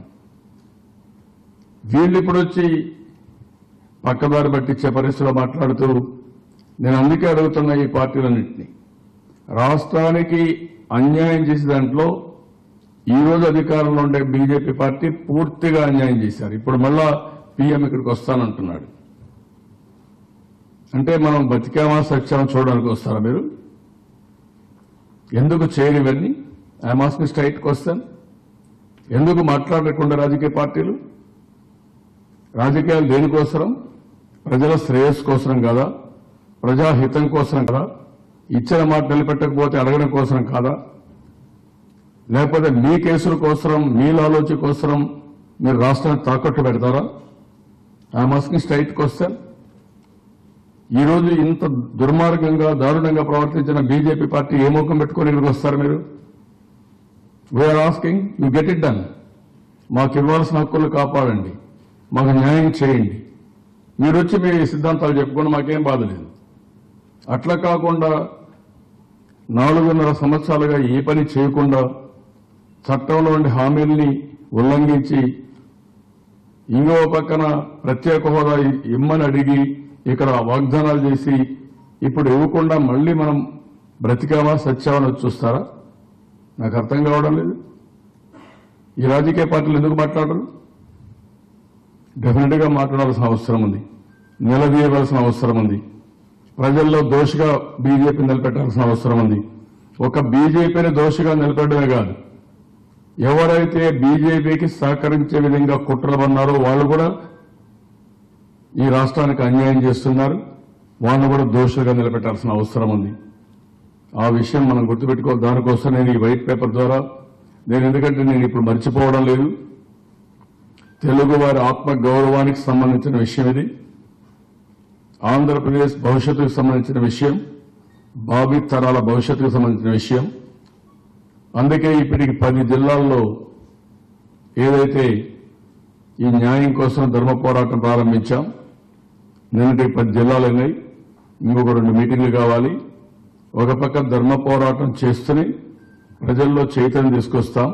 వీళ్ళు ఇప్పుడు వచ్చి పక్కదారి పట్టించే పరిస్థితిలో మాట్లాడుతూ నేను అందుకే అడుగుతున్నా ఈ పార్టీలన్నింటినీ, రాష్ట్రానికి అన్యాయం చేసే దాంట్లో ఈ రోజు అధికారంలో ఉండే బీజేపీ పార్టీ పూర్తిగా అన్యాయం చేశారు. ఇప్పుడు మళ్ళా పీఎం ఇక్కడికి వస్తానంటున్నాడు. అంటే మనం బతికామా సత్యామా చూడడానికి వస్తారా మీరు? ఎందుకు చేయరు ఇవన్నీ? I'm asking straight question. ఎందుకు మాట్లాడకుండా రాజకీయ పార్టీలు? రాజకీయాలు దేనికోసరం? ప్రజల శ్రేయస్సు కోసం కదా, ప్రజాహితం కోసం కదా, ఇచ్చిన మాట నిలబెట్టకపోతే అడగడం కోసం కాదా, లేకపోతే మీ కేసుల కోసం, మీ ఆలోచన కోసం మీరు రాష్ట్రాన్ని తాకట్టు పెడతారా? I'm asking straight question. ఈరోజు ఇంత దుర్మార్గంగా, దారుణంగా ప్రవర్తించిన బీజేపీ పార్టీ ఏ ముఖం పెట్టుకుని ఇక్కడికి వస్తారు మీరు? We are asking, you get it done. మాకు ఇవ్వాల్సిన హక్కులు కాపాడండి, మాకు న్యాయం చేయండి. మీరు వచ్చి మీ సిద్ధాంతాలు చెప్పుకోండి, మాకేం బాధ లేదు. అట్లా కాకుండా 4.5 సంవత్సరాలుగా ఏ పని చేయకుండా చట్టంలో ఉండే హామీల్ని ఉల్లంఘించి ఇంకో పక్కన ప్రత్యేక హోదా ఇమ్మని అడిగి ఇక్కడ వాగ్దానాలు చేసి ఇప్పుడు ఇవ్వకుండా మళ్లీ మనం బ్రతికామా సత్యామని చూస్తారా? నాకు అర్థం కావడం లేదు. ఈ రాజకీయ పార్టీలు ఎందుకు మాట్లాడరు? డెఫినెట్ గా మాట్లాడాల్సిన అవసరం ఉంది, నిలదీయవలసిన అవసరం ఉంది. ప్రజల్లో దోషిగా బీజేపీ నిలబెట్టాల్సిన అవసరం ఉంది. ఒక బీజేపీని దోషిగా నిలబెట్టడమే కాదు, ఎవరైతే బీజేపీకి సహకరించే విధంగా కుట్రలు పన్నారో వాళ్ళు కూడా ఈ రాష్ట్రానికి అన్యాయం చేస్తున్నారు, వాళ్ళను కూడా దోషులుగా నిలబెట్టాల్సిన అవసరం ఉంది. ఆ విషయం మనం గుర్తుపెట్టుకోవాలి. దానికోసం నేను ఈ వైట్ పేపర్ ద్వారా ఎందుకంటే నేను ఇప్పుడు మర్చిపోవడం లేదు, తెలుగు వారి ఆత్మ గౌరవానికి సంబంధించిన విషయం ఇది, ఆంధ్రప్రదేశ్ భవిష్యత్తుకు సంబంధించిన విషయం, భావి తరాల భవిష్యత్తుకు సంబంధించిన విషయం. అందుకే ఇప్పటికి 10 జిల్లాల్లో ఏదైతే ఈ న్యాయం కోసం ధర్మ పోరాటం ప్రారంభించాం, నిన్నటికి 10 జిల్లాలు ఉన్నాయి. ఇంకొక 2 మీటింగ్లు కావాలి. ఒక పక్క ధర్మ పోరాటం చేస్తూనే ప్రజల్లో చైతన్యం తీసుకొస్తాం.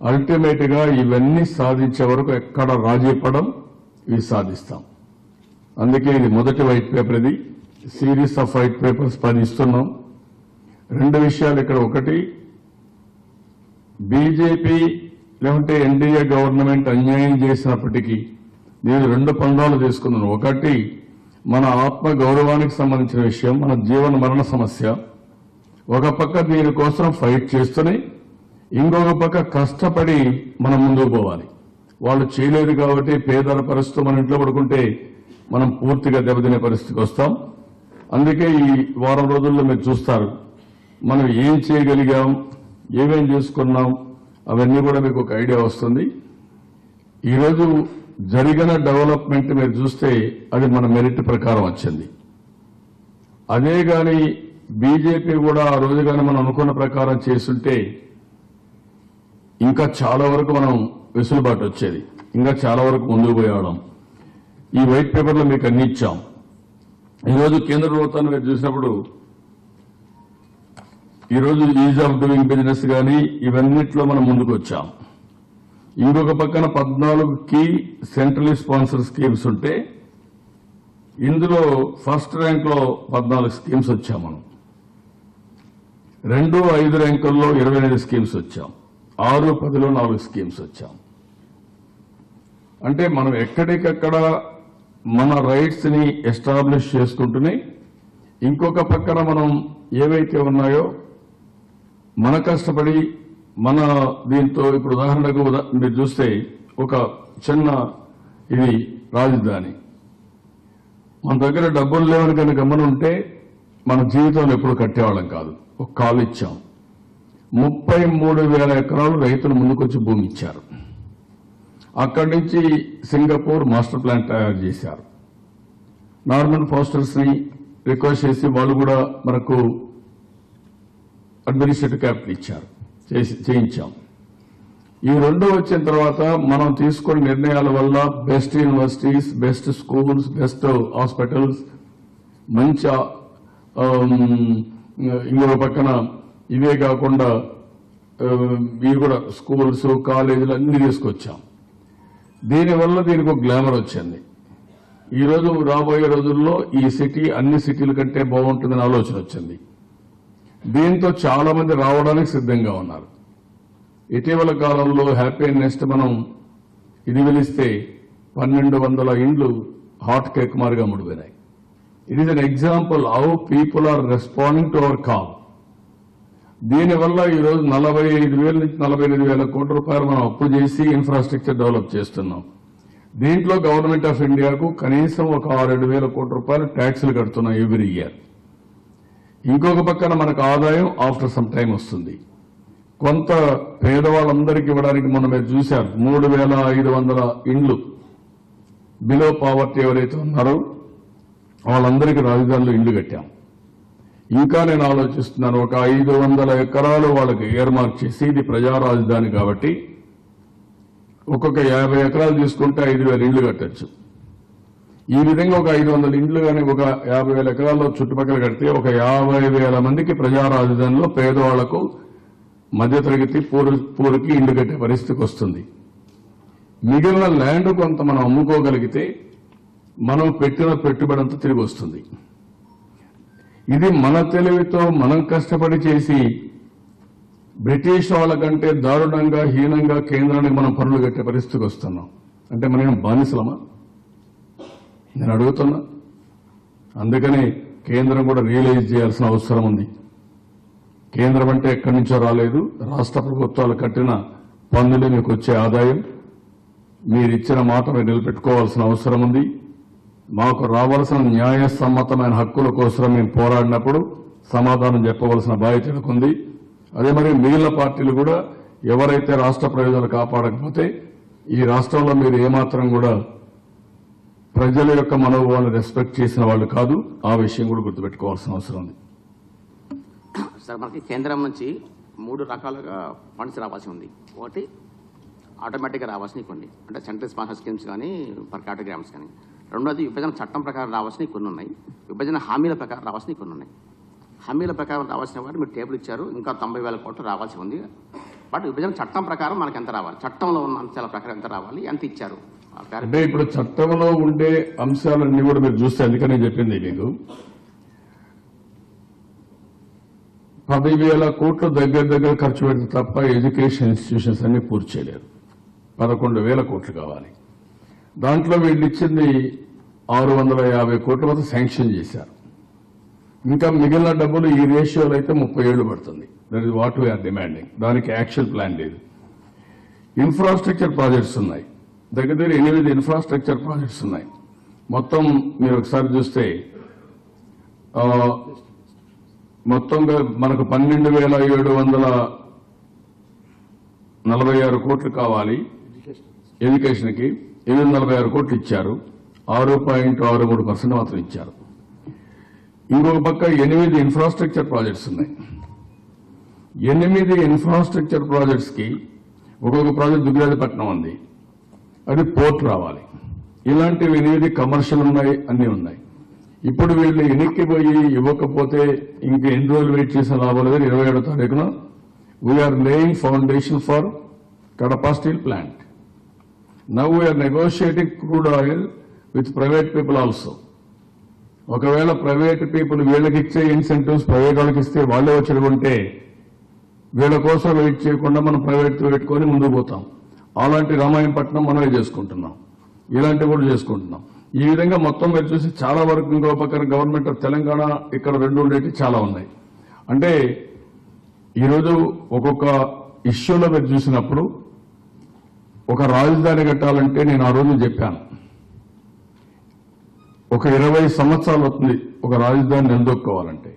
అల్టిమేట్ గా ఇవన్నీ సాధించే వరకు ఎక్కడ రాజీ పడం, ఇవి సాధిస్తాం. అందుకే ఇది మొదటి వైట్ పేపర్. ఇది సిరీస్ ఆఫ్ వైట్ పేపర్స్ 10 ఇస్తున్నాం. 2 విషయాలు ఇక్కడ. ఒకటి, బీజేపీ లేకుంటే ఎన్డీఏ గవర్నమెంట్ అన్యాయం చేసినప్పటికీ నేను 2 పందాలు తీసుకున్నాను. ఒకటి, మన ఆత్మ గౌరవానికి సంబంధించిన విషయం, మన జీవన మరణ సమస్య. ఒక పక్క దీనికోసం ఫైట్ చేస్తూనే ఇంకొక పక్క కష్టపడి మనం ముందుకు పోవాలి. వాళ్ళు చేయలేదు కాబట్టి పేదల పరిస్థితి మన ఇంట్లో పడుకుంటే మనం పూర్తిగా దెబ్బతినే పరిస్థితికి వస్తాం. అందుకే ఈ వారం రోజుల్లో మీరు చూస్తారు మనం ఏం చేయగలిగాం, ఏమేం చేసుకున్నాం, అవన్నీ కూడా మీకు ఒక ఐడియా వస్తుంది. ఈరోజు జరిగిన డెవలప్మెంట్ మీరు చూస్తే అది మన మెరిట్ ప్రకారం వచ్చింది. అదే గాని బీజేపీ కూడా ఆ రోజు గాని మనం అనుకున్న ప్రకారం చేస్తుంటే ఇంకా చాలా వరకు మనం వెసులుబాటు వచ్చేది, ఇంకా చాలా వరకు ముందుకు పోయేవాళ్ళం. ఈ వైట్ పేపర్లో మీకు అన్ని ఇచ్చాం. ఈరోజు కేంద్ర ప్రభుత్వాన్ని మీరు చూసినప్పుడు ఈరోజు ఈజ్ ఆఫ్ డూయింగ్ బిజినెస్ కానీ ఇవన్నిట్లో మనం ముందుకు వచ్చాం. ఇంకొక పక్కన 14 కీ సెంట్రలీ స్పాన్సర్ స్కీమ్స్ ఉంటే ఇందులో ఫస్ట్ ర్యాంక్లో 14 స్కీమ్స్ వచ్చాం. మనం 2, 5 ర్యాంకుల్లో 28 స్కీమ్స్ వచ్చాం. 6, 10లో 4 స్కీమ్స్ వచ్చాం. అంటే మనం ఎక్కడికక్కడ మన రైట్స్ ని ఎస్టాబ్లిష్ చేసుకుంటూనే ఇంకొక పక్కన మనం ఏవైతే ఉన్నాయో మన కష్టపడి మన దీంతో ఇప్పుడు ఉదాహరణకు మీరు చూస్తే ఒక చిన్న ఇది రాజధాని మన దగ్గర డబ్బులు లేవని కనుక గమనుంటే మన జీవితంలో ఎప్పుడు కట్టేవాళ్ళం కాదు. ఒక కాలు ఇచ్చాం. 33,000 ఎకరాలు రైతులు ముందుకొచ్చి భూమి ఇచ్చారు. అక్కడి నుంచి సింగపూర్ మాస్టర్ ప్లాన్ తయారు చేశారు. నార్మన్ ఫాస్టర్స్ ని రిక్వెస్ట్ చేసి వాళ్ళు కూడా మనకు అడ్మినిస్ట్రేటివ్ క్యాపిటల్ ఇచ్చారు, చేయించాం. ఈ 2 వచ్చిన తర్వాత మనం తీసుకున్న నిర్ణయాల వల్ల best universities, best schools, best hospitals, మంచి ఇంకొక పక్కన ఇవే కాకుండా ఇవి కూడా స్కూల్స్, కాలేజీలు అన్ని తీసుకొచ్చాం. దీనివల్ల దీనికి ఒక గ్లామర్ వచ్చింది. ఈ రోజు రాబోయే రోజుల్లో ఈ సిటీ అన్ని సిటీల కంటే బాగుంటుందని ఆలోచన వచ్చింది. దీంతో చాలా మంది రావడానికి సిద్ధంగా ఉన్నారు. ఇటీవల కాలంలో హ్యాపీ నెస్ట్ మనం ఇది వెలిస్తే 1200 ఇండ్లు హాట్ కేక్ మారిగా ముడిపోయినాయి. It is an example how people are responding to our call. దీనివల్ల ఈరోజు 45,000 నుంచి 48,000 కోట్ల రూపాయలు మనం అప్పు చేసి ఇన్ఫ్రాస్ట్రక్చర్ డెవలప్ చేస్తున్నాం. దీంట్లో గవర్నమెంట్ ఆఫ్ ఇండియాకు కనీసం ఒక 6,000 కోట్ల రూపాయలు ట్యాక్సులు కడుతున్నాం ఎవ్రీ ఇయర్. ఇంకొక పక్కన మనకు ఆదాయం ఆఫ్టర్ సమ్ టైం వస్తుంది. కొంత పేదవాళ్ళందరికీ ఇవ్వడానికి మొన్న మీరు చూశారు 3,500 ఇండ్లు బిలో పావర్టీ ఎవరైతే ఉన్నారో వాళ్ళందరికీ రాజధానిలో ఇండ్లు కట్టాం. ఇంకా నేను ఆలోచిస్తున్నాను ఒక 500 ఎకరాలు వాళ్ళకి ఇయర్ మార్క్ చేసి ఇది ప్రజా రాజధాని కాబట్టి ఒక్కొక్క 50 ఎకరాలు తీసుకుంటే 5,000 ఇండ్లు కట్టచ్చు. ఈ విధంగా ఒక 500 ఇండ్లు కానీ ఒక 50,000 ఎకరాల్లో చుట్టుపక్కల కడితే ఒక 50,000 మందికి ప్రజా రాజధానిలో పేదవాళ్లకు మధ్యతరగతి పూర్కి ఇండ్లు కట్టే పరిస్థితికి వస్తుంది. మిగిలిన ల్యాండ్ కొంత మనం అమ్ముకోగలిగితే మనం పెట్టిన పెట్టుబడి అంతా తిరిగి వస్తుంది. ఇది మన తెలివితో మనం కష్టపడి చేసి బ్రిటిష్ వాళ్ళ కంటే దారుణంగా హీనంగా కేంద్రానికి మనం పనులు కట్టే పరిస్థితికి వస్తున్నాం. అంటే మనం బానిసలమా నేను అడుగుతున్నా. అందుకని కేంద్రం కూడా రియలైజ్ చేయాల్సిన అవసరం ఉంది. కేంద్రం అంటే ఎక్కడి నుంచో రాలేదు. రాష్ట్ర ప్రభుత్వాలు కట్టిన పన్నులు మీకు వచ్చే ఆదాయం. మీరు ఇచ్చిన మాట మీరు నిలబెట్టుకోవాల్సిన అవసరం ఉంది. మాకు రావాల్సిన న్యాయసమ్మతమైన హక్కుల కోసం మేము పోరాడినప్పుడు సమాధానం చెప్పవలసిన బాధ్యత ఉంది. అదే మరి మిగిలిన పార్టీలు కూడా ఎవరైతే రాష్ట్ర ప్రయోజనాలు కాపాడకపోతే ఈ రాష్ట్రంలో మీరు ఏమాత్రం కూడా ప్రజల యొక్క మనోభావాలను రెస్పెక్ట్ చేసిన వాళ్ళు కాదు. ఆ విషయం కూడా గుర్తుపెట్టుకోవాల్సిన అవసరం ఉంది. సార్, మనకి కేంద్రం నుంచి 3 రకాలుగా ఫండ్స్ రావాల్సి ఉంది. ఒకటి ఆటోమేటిక్గా రావాల్సినవి కొన్ని, అంటే సెంట్రల్ స్పాన్సర్ స్కీమ్స్ కానీ పర్ క్యాటగ్రామ్స్ కానీ. రెండోది విభజన చట్టం ప్రకారం రావాల్సినవి కొన్ని ఉన్నాయి. విభజన హామీల ప్రకారం రావాల్సినవి కొన్ని ఉన్నాయి. హామీల ప్రకారం రావాల్సిన వాటి మీరు టేబుల్ ఇచ్చారు. ఇంకా 90,000 కోట్లు రావాల్సి ఉంది. బట్ విభజన చట్టం ప్రకారం మనకు ఎంత రావాలి, చట్టంలో ఉన్న అంశాల ప్రకారం ఎంత రావాలి, ఎంత ఇచ్చారు? అంటే ఇప్పుడు చట్టంలో ఉండే అంశాలన్నీ కూడా మీరు చూస్తే అందుకని నేను చెప్పింది మీకు 10,000 కోట్లు దగ్గర ఖర్చు పెడితే తప్ప ఎడ్యుకేషన్ ఇన్స్టిట్యూషన్స్ అన్ని పూర్తి చేయలేరు. 11,000 కోట్లు కావాలి. దాంట్లో వీళ్ళు ఇచ్చింది 650 కోట్ల వరకు శాంక్షన్ చేశారు. ఇంకా మిగిలిన డబ్బులు ఈ రేషియోలో అయితే 30 ఏళ్లు పడుతుంది. That is what we are demanding. దానికి యాక్షన్ ప్లాన్ లేదు. ఇన్ఫ్రాస్ట్రక్చర్ ప్రాజెక్ట్స్ ఉన్నాయి. దగ్గర 8 ఇన్ఫ్రాస్ట్రక్చర్ ప్రాజెక్ట్స్ ఉన్నాయి. మొత్తం మీరు ఒకసారి చూస్తే మొత్తంగా మనకు 12,746 కోట్లు కావాలి. ఎడ్యుకేషన్కి 846 కోట్లు ఇచ్చారు. 6.63% మాత్రం ఇచ్చారు. ఇంకొక పక్క 8 ఇన్ఫ్రాస్ట్రక్చర్ ప్రాజెక్ట్స్ ఉన్నాయి. 8 ఇన్ఫ్రాస్ట్రక్చర్ ప్రాజెక్ట్స్ కి ఒక్కొక్క ప్రాజెక్ట్ దుగ్గిరాజపట్నం ఉంది, అది పోర్ట్ రావాలి. ఇలాంటివి 8 కమర్షియల్ ఉన్నాయి, అన్ని ఉన్నాయి. ఇప్పుడు వీళ్ళు ఎన్నిక్కిపోయి ఇవ్వకపోతే ఇంక ఎన్ని రోజులు వెయిట్ చేసిన లాభం లేదని 27వ తారీఖున we are laying foundation for Kadapa steel plant. Now we are negotiating crude oil with private people also. ఒకవేళ ప్రైవేట్ పీపుల్ వీళ్ళకి ఇచ్చే ఇన్సెంటివ్స్ ప్రైవేట్ వాళ్ళకి ఇస్తే వాళ్ళే వచ్చి వీళ్ళ కోసం వెయిట్ చేయకుండా మనం ప్రైవేట్తో పెట్టుకొని ముందుకు పోతాం. అలాంటి రామాయణపట్నం మనమే చేసుకుంటున్నాం, ఇలాంటివి కూడా చేసుకుంటున్నాం. ఈ విధంగా మొత్తం మీరు చూసి చాలా వరకు ఇంకో పక్కన గవర్నమెంట్ ఆఫ్ తెలంగాణ ఇక్కడ 2 ఉండేవి చాలా ఉన్నాయి. అంటే ఈరోజు ఒక్కొక్క ఇష్యూలో మీరు చూసినప్పుడు ఒక రాజధాని కట్టాలంటే నేను ఆ రోజు చెప్పాను, ఒక 20 సంవత్సరాలు అవుతుంది ఒక రాజధాని నిలదొక్కోవాలంటే.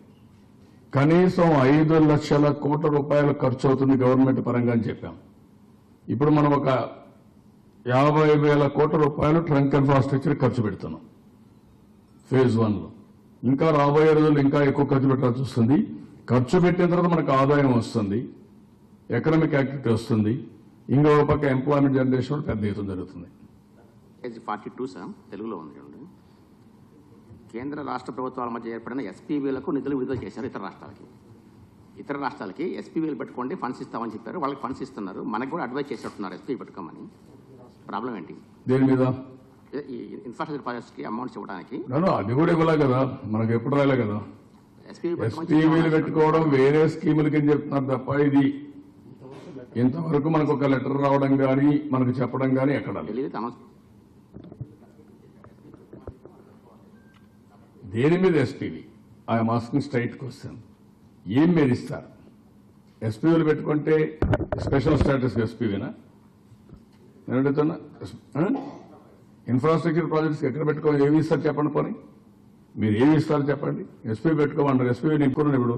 కనీసం 5 లక్షల కోట్ల రూపాయలు ఖర్చు అవుతుంది గవర్నమెంట్ పరంగా అని చెప్పాం. ఇప్పుడు మనం ఒక 50,000 కోట్ల రూపాయలు ట్రంక్ ఇన్ఫ్రాస్ట్రక్చర్ ఖర్చు పెడుతున్నాం ఫేజ్ 1లో. ఇంకా రాబోయే రోజులు ఇంకా ఎక్కువ ఖర్చు పెట్టాల్సి వస్తుంది. ఖర్చు పెట్టిన తర్వాత మనకు ఆదాయం వస్తుంది, ఎకనామిక్ యాక్టివిటీ వస్తుంది, ఇంకో పక్క ఎంప్లాయ్మెంట్ జనరేషన్ పెద్ద ఎత్తున జరుగుతుంది. 42 సార్ తెలుగులో ఉంది. కేంద్ర రాష్ట్ర ప్రభుత్వాల మధ్య ఏర్పడిన ఎస్పీవీలకు నిధులు విడుదల చేశారు. ఇతర రాష్ట్రాలకి ఎస్పీవీలు పెట్టుకోండి ఫండ్స్ ఇస్తామని చెప్పారు. వాళ్ళకి ఫండ్స్ ఇస్తున్నారు, మనకు కూడా అడ్వైజ్ చేసేట్టున్నారు ఎస్పీ పెట్టుకోమని. ప్రాబ్లం ఏంటి దేని మీద? ఇన్ఫ్రాస్ట్రక్చర్ ప్రాజెక్ట్స్కి అమౌంట్స్ ఇవ్వడానికి. అది కూడా ఇవ్వలే కదా, మనకు ఎప్పుడు రాలే కదా. ఎస్పీవీలు పెట్టుకోవడం వేరే స్కీములకి అని చెప్తున్నారు తప్ప ఇది ఇంతవరకు మనకు ఒక లెటర్ రావడం కానీ మనకు చెప్పడం కానీ ఎక్కడ దేని మీద SPV? I'm asking straight question. ఏం మీరు ఇస్తారు? ఎస్పీవీలు పెట్టుకుంటే స్పెషల్ స్టేటస్ ఎస్పీవీనా? నేను అడుగుతున్నా. ఇన్ఫ్రాస్ట్రక్చర్ ప్రాజెక్ట్స్ ఎక్కడ పెట్టుకోవాలి? ఏమి ఇస్తారు చెప్పండి. పోనీ మీరు ఏమి ఇస్తారో చెప్పండి. ఎస్పీ పెట్టుకోమన్నారు, ఎస్పీవీ నింపుకున్నాను. ఇప్పుడు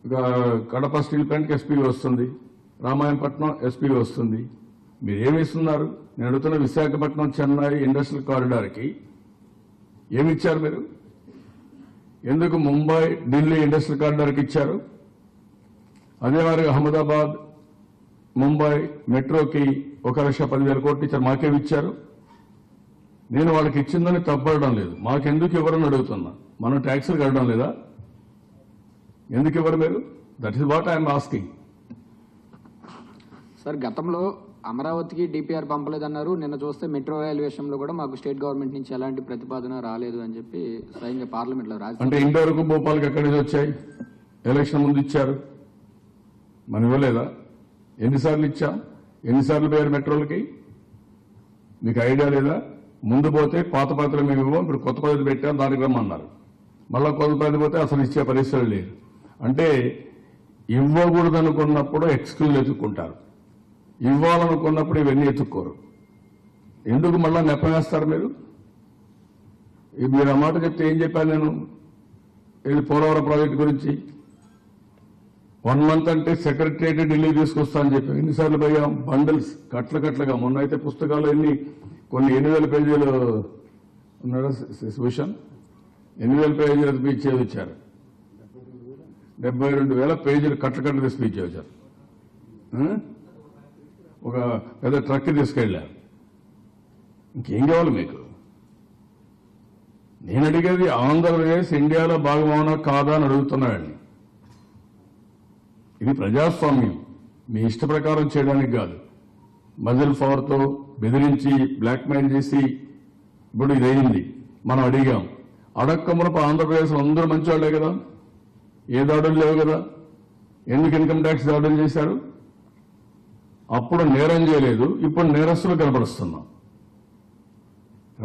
ఇక కడప స్టీల్ ప్లాంట్కి ఎస్పీవీ వస్తుంది, రామాయణపట్నం ఎస్పీవీ వస్తుంది. మీరు ఏమి ఇస్తున్నారు? నేను అడుగుతున్న విశాఖపట్నం చెన్నై ఇండస్ట్రియల్ కారిడార్కి ఏమి ఇచ్చారు మీరు? ఎందుకు ముంబై ఢిల్లీ ఇండస్ట్రియల్ కారిడార్కి ఇచ్చారు? అదే వారి అహ్మదాబాద్ ముంబై మెట్రోకి 1,10,000 కోట్లు ఇచ్చారు. మాకేమి ఇచ్చారు? నేను వాళ్ళకి ఇచ్చిందని తప్పడం లేదు, మాకెందుకు ఇవ్వరని అడుగుతున్నా. మనం ట్యాక్సులు కట్టడం లేదా? ఎందుకు ఇవ్వరు మీరు? That is what I'm asking. Sir, గతంలో అమరావతికి డిపిఆర్ పంపలేదన్నారు. నిన్న చూస్తే మెట్రో రైల్ విషయంలో కూడా మాకు స్టేట్ గవర్నమెంట్ నుంచి ఎలాంటి ప్రతిపాదన రాలేదు అని చెప్పి స్వయంగా పార్లమెంట్ లో రాజు. అంటే ఇంతవరకు భోపాల్కి ఎక్కడి నుంచి వచ్చాయి? ఎలక్షన్ ముందు ఇచ్చారు, మనం ఇవ్వలేదా? ఎన్నిసార్లు ఇచ్చాం? ఎన్నిసార్లు పోయారు మెట్రోలకి? మీకు ఐడియా లేదా? ముందు పోతే పాత పద్ధతులు మేము ఇవ్వం, ఇప్పుడు కొత్త పద్ధతి పెట్టాం, దానికి రమ్మన్నారు. మళ్ళా కొత్త పద్ధతి పోతే అసలు ఇచ్చే పరిస్థితులు లేదు. అంటే ఇవ్వకూడదు అనుకున్నప్పుడు ఎక్స్క్యూజ్ ఎత్తుక్కుంటారు, ఇవ్వాలనుకున్నప్పుడు ఇవన్నీ ఎత్తుక్కోరు. ఎందుకు మళ్ళా నెప్పవేస్తారు మీరు? మీరు ఆ మాట చెప్తే ఏం చెప్పాను నేను? ఇది పోలవరం ప్రాజెక్టు గురించి 1 మంత్ అంటే సెక్రటరియట్ ఢిల్లీ తీసుకొస్తా అని చెప్పి ఎన్నిసార్లు పోయాం? బండల్స్ కట్లగా. మొన్న అయితే పుస్తకాలు కొన్ని 8,000 పేజీలు ఉన్నాడా భూషణ్? 8,000 పేజీల స్పీచ్ ఇచ్చారు. 72,000 పేజీలు కట్ల స్పీచ్ వచ్చారు. ఒక పెద్ద ట్రక్ తీసుకెళ్లారు. ఇంకేం కావాలి మీకు? నేను అడిగేది ఆంధ్రప్రదేశ్ ఇండియాలో భాగమవునా కాదా అని అడుగుతున్నాడండి. ఇది ప్రజాస్వామ్యం, మీ ఇష్ట ప్రకారం చేయడానికి కాదు. మజిల్ పవర్తో బెదిరించి బ్లాక్మెయిల్ చేసి ఇప్పుడు ఇదైంది. మనం అడిగాం, అడక్కమునపు ఆంధ్రప్రదేశ్ అందరూ మంచి వాళ్లే కదా, ఏ దాడులు లేవు కదా. ఎందుకు ఇన్కమ్ ట్యాక్స్ దాడులు చేశారు? అప్పుడు నేరం చేయలేదు, ఇప్పుడు నేరస్తులు కనపడుస్తున్నాం.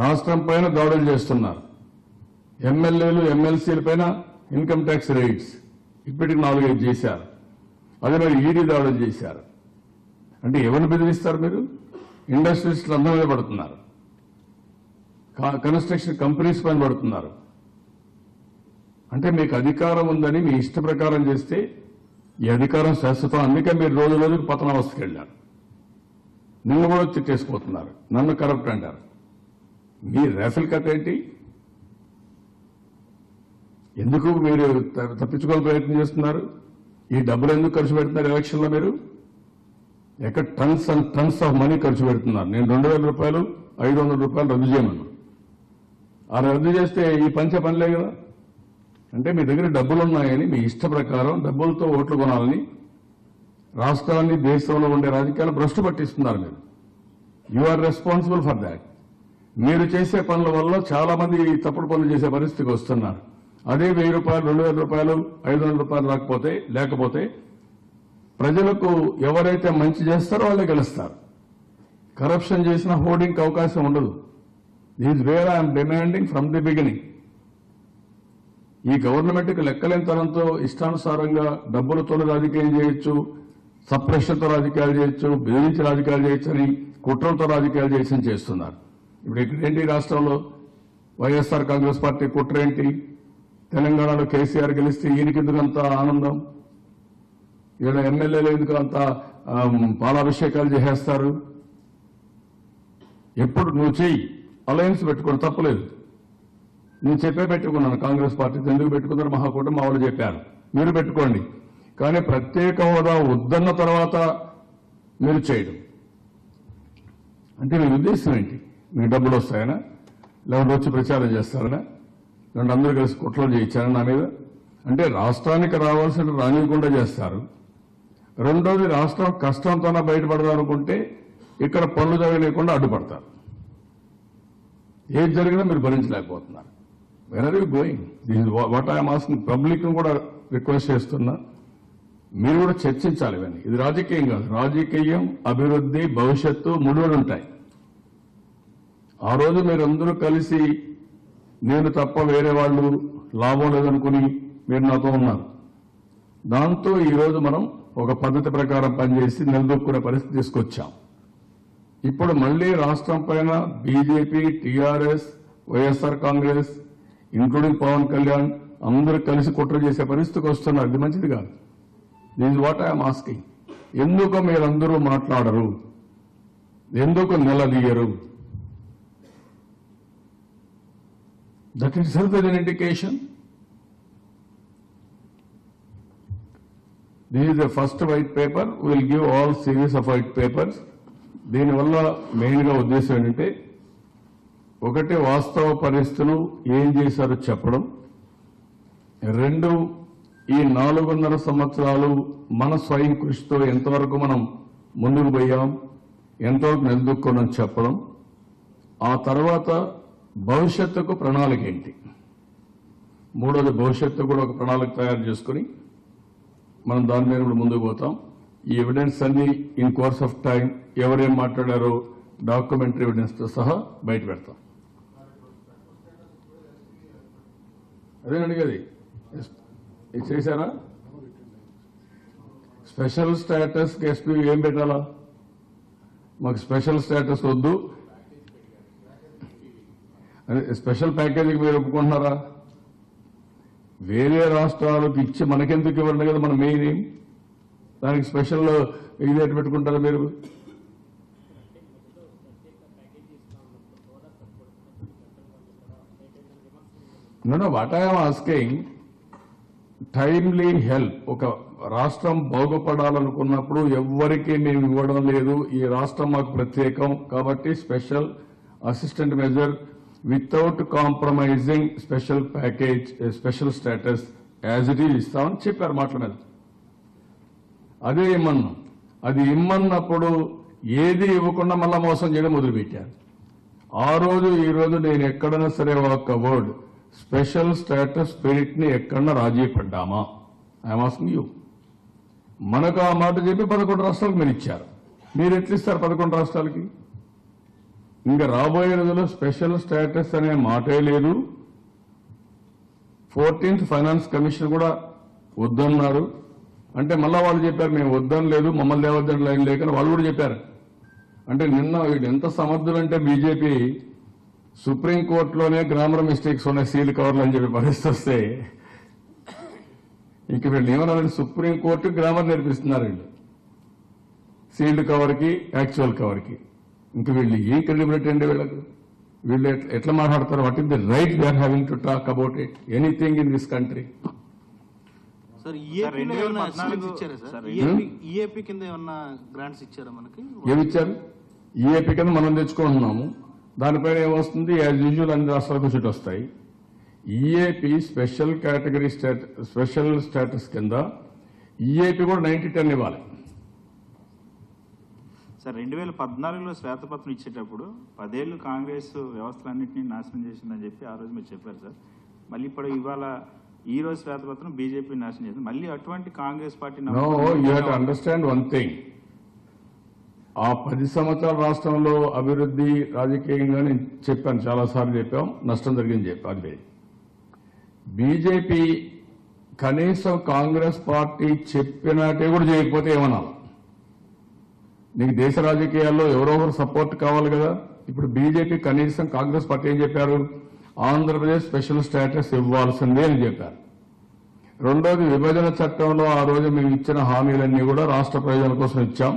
రాష్ట్రం పైన దాడులు చేస్తున్నారు. ఎమ్మెల్యేలు ఎమ్మెల్సీల పైన ఇన్కమ్ ట్యాక్స్ రైట్స్ ఇప్పటికి 4-5 చేశారు. అదే మరి ఈడీ దాడులు చేశారు. అంటే ఎవరిని బెదిరిస్తారు మీరు? ఇండస్ట్రీస్లు అందరి మీద పడుతున్నారు, కన్స్ట్రక్షన్ కంపెనీస్ పైన పడుతున్నారు. అంటే మీకు అధికారం ఉందని మీ ఇష్ట ప్రకారం చేస్తే ఈ అధికారం శాశ్వతం. అందుకే మీరు రోజు రోజుకు పతనావస్థకి వెళ్ళారు. నిన్ను కూడా తిట్టేసిపోతున్నారు, నన్ను కరప్ట్ అంటారు. మీ రేఫిల్ కథ ఏంటి? ఎందుకు మీరు తప్పించుకోవాలని ప్రయత్నం చేస్తున్నారు? ఈ డబ్బులు ఎందుకు ఖర్చు పెడుతున్నారు ఎలక్షన్లో? మీరు ఎక్కడ tons and tons of money ఖర్చు పెడుతున్నారు. నేను 2,000 రూపాయలు 500 రూపాయలు రద్దు చేయమన్నా. ఆ రద్దు చేస్తే ఈ పంచ పనిలే కదా. అంటే మీ దగ్గర డబ్బులు ఉన్నాయని మీ ఇష్ట ప్రకారం డబ్బులతో ఓట్లు కొనాలని రాష్ట్రాన్ని దేశంలో ఉండే రాజకీయాలు భ్రష్టు పట్టిస్తున్నారు మీరు. You are responsible for that. మీరు చేసే పనుల వల్ల చాలా మంది తప్పుడు పనులు చేసే పరిస్థితికి వస్తున్నారు. అదే 1000 రూపాయలు, 2000 రూపాయలు, 500 రూపాయలు లేకపోతే ప్రజలకు ఎవరైతే మంచి చేస్తారో వాళ్ళే గెలుస్తారు. కరప్షన్ చేసిన హోర్డింగ్కి అవకాశం ఉండదు. This where I'm demanding from the beginning. ఈ గవర్నమెంట్కి లెక్కలేని తనంతో ఇష్టానుసారంగా డబ్బులతో రాజకీయం చేయొచ్చు, సప్రెషన్తో రాజకీయాలు చేయొచ్చు, బెదిరించి రాజకీయాలు చేయొచ్చు అని కుట్రలతో రాజకీయాలు చేయొచ్చని చేస్తున్నారు. ఇప్పుడు ఇక్కడేంటి రాష్ట్రంలో వైఎస్ఆర్ కాంగ్రెస్ పార్టీ కుట్ర ఏంటి? తెలంగాణలో కేసీఆర్ గెలిస్తే ఈయనకి ఎందుకు అంత ఆనందం? ఇక్కడ ఎమ్మెల్యేలు ఎందుకు అంత పాలాభిషేకాలు చేసేస్తారు? ఎప్పుడు నువ్వు చెయ్యి, అలయన్స్ పెట్టుకోండి, తప్పలేదు. నేను పెట్టుకున్నాను కాంగ్రెస్ పార్టీతో. ఎందుకు పెట్టుకున్నారు? మహాకూటమి మా వాళ్ళు చెప్పారు, మీరు పెట్టుకోండి. కానీ ప్రత్యేక హోదా వద్దన్న తర్వాత మీరు చేయడం అంటే మీ ఉద్దేశం ఏంటి? మీకు డబ్బులు వస్తాయనా, లేకపోతే వచ్చి ప్రచారం చేస్తారనా, లేదంటే అందరూ కలిసి కుట్రలు చేయించారని నా మీద? అంటే రాష్ట్రానికి రావాల్సిన రానివ్వకుండా చేస్తారు. రెండోది, రాష్ట్రం కష్టంతోనే బయటపడదాం అనుకుంటే ఇక్కడ పనులు జరగలేకుండా అడ్డుపడతారు. ఏది జరిగినా మీరు భరించలేకపోతున్నారు. Where are you going? This is what I'm asking. Public ను కూడా రిక్వెస్ట్ చేస్తున్నా, మీరు కూడా చర్చించాలి ఇవన్నీ. ఇది రాజకీయం కాదు. రాజకీయం, అభివృద్ధి, భవిష్యత్తు ముడిపడి ఉంటాయి. ఆ రోజు మీరందరూ కలిసి నేను తప్ప వేరే వాళ్ళు లాభం లేదనుకుని మీరు నాతో ఉన్నారు. దాంతో ఈరోజు మనం ఒక పద్ధతి ప్రకారం పనిచేసి నిలదొక్కునే పరిస్థితి తీసుకొచ్చాం. ఇప్పుడు మళ్లీ రాష్ట్రం పైన BJP, TRS, YSR Congress, including Pawan Kalyan అందరూ కలిసి కుట్ర చేసే పరిస్థితికి వస్తున్నారు. ఇది మంచిది కాదు. This what I'm asking. ఎందుకు మీరందరూ మాట్లాడరు? ఎందుకు నిలదీయరు? That itself is an indication. This is the first white paper. We will give all series of white papers. దీనివల్ల మెయిన్గా ఉద్దేశం ఏంటంటే, ఒకటి వాస్తవ పరిస్థితులు ఏం చేశారో చెప్పడం, రెండు ఈ 4.5 సంవత్సరాలు మన స్వయం కృషితో ఎంతవరకు మనం ముందుకు పోయాం, ఎంతవరకు నిలదొక్కున్నాం చెప్పడం, ఆ తర్వాత భవిష్యత్తుకు ప్రణాళిక ఏంటి, మూడోది భవిష్యత్తు కూడా ఒక ప్రణాళిక తయారు చేసుకుని మనం దాని మీద కూడా ముందుకు పోతాం. ఈ ఎవిడెన్స్ అన్ని ఇన్ కోర్స్ ఆఫ్ టైం ఎవరేం మాట్లాడారో డాక్యుమెంటరీ ఎవిడెన్స్ తో సహా బయట పెడతాం. అదేనండి, అది ఇది చేశారా? స్పెషల్ స్టేటస్ ఎస్పీ ఏం పెట్టాలా? మాకు స్పెషల్ స్టేటస్ వద్దు, స్పెషల్ ప్యాకేజీకి మీరు ఒప్పుకుంటున్నారా? వేరే రాష్ట్రాలకు ఇచ్చి మనకెందుకు ఇవ్వండి కదా మన మెయిన్ ఏం. దానికి స్పెషల్ ఇది ఎటు పెట్టుకుంటారా మీరు? Know what I'm asking, timely help. ఒక రాష్ట్రం బాగుపడాలనుకున్నప్పుడు ఎవ్వరికీ మేము ఇవ్వడం లేదు, ఈ రాష్ట్రం మాకు ప్రత్యేకం కాబట్టి special assistant measure without compromising special package, special status as it is ఇస్తామని చెప్పారు మాటల మీద. అదే ఇమ్మన్నాం. అది ఇమ్మన్నప్పుడు ఏది ఇవ్వకుండా మళ్ళా మోసం చేయడం మొదలుపెట్టారు. ఆ రోజు ఈ రోజు నేను ఎక్కడైనా సరే ఒక వర్డ్ స్పెషల్ స్టేటస్ స్పిరిట్ ని ఎక్కడన్నా రాజీ పడ్డామా? I'm asking you. మనకు ఆ మాట చెప్పి 11 రాష్ట్రాలకు మీరు ఇచ్చారు. మీరు ఎట్లిస్తారు 11 రాష్ట్రాలకి? ఇంకా రాబోయే రోజుల్లో స్పెషల్ స్టేటస్ అనే మాటే లేదు. 14th ఫైనాన్స్ కమిషన్ కూడా వద్దన్నారు. అంటే మళ్ళా వాళ్ళు చెప్పారు మేము వద్దని లేదు, మమ్మల్ని దేవద్దని లైన్ లేకని వాళ్ళు కూడా చెప్పారు. అంటే నిన్న వీడు ఎంత సమర్థులంటే బీజేపీ సుప్రీంకోర్టులోనే గ్రామర్ మిస్టేక్స్ ఉన్నాయి సీల్ కవర్లు అని చెప్పి పరిస్థితి వస్తే ఇంక వీళ్ళు ఏమన్నారంటే సుప్రీంకోర్టు గ్రామర్ నేర్పిస్తున్నారు వీళ్ళు, సీల్డ్ కవర్కి యాక్చువల్ కవర్కి. ఇంక వీళ్ళు ఏ క్రెడిబిలిటీ అండి వీళ్ళకు? వీళ్ళు ఎట్లా మాట్లాడతారు? What is the right they are having to talk about it anything in this country? Sir EAP కింద ఏమన్నా గ్రాంట్స్ ఇచ్చారా మనకి? ఏమిచ్చారు? ఈఏపీ కింద మనం తెచ్చుకుంటున్నాము. దానిపైన ఏమొస్తుంది, యాజ్ యూజువల్ అన్ని రాష్ట్రాలకు సీట్లు వస్తాయి. EAP special category special status కింద ఈఏపీ కూడా 90-10 ఇవ్వాలి. సార్ 2014లో శ్వేతపత్రం ఇచ్చేటప్పుడు 10 ఏళ్ళు కాంగ్రెస్ వ్యవస్థలన్నింటినీ నాశనం చేసిందని చెప్పి ఆ రోజు మీరు చెప్పారు సార్. మళ్ళీ ఇప్పుడు ఇవాళ ఈ రోజు శ్వేతపత్రం బీజేపీ నాశనం చేసింది. మళ్ళీ అటువంటి Congress party no, you have to understand one thing. ఆ 10 సంవత్సరాల రాష్ట్రంలో అభివృద్ధి రాజకీయంగా నేను చెప్పాను, చాలాసార్లు చెప్పాం, నష్టం జరిగింది చెప్పాను. అది బీజేపీ కనీసం కాంగ్రెస్ పార్టీ చెప్పినట్టే కూడా చేయకపోతే ఏమనాలి? నీకు దేశ రాజకీయాల్లో ఎవరో ఒకరు సపోర్ట్ కావాలి కదా. ఇప్పుడు బీజేపీ కనీసం కాంగ్రెస్ పార్టీ ఏం చెప్పారు, ఆంధ్రప్రదేశ్ స్పెషల్ స్టేటస్ ఇవ్వాల్సిందే అని చెప్పారు. రెండోది, విభజన చట్టంలో ఆ రోజు మేము ఇచ్చిన హామీలన్నీ కూడా రాష్ట్ర ప్రయోజనాల కోసం ఇచ్చాం.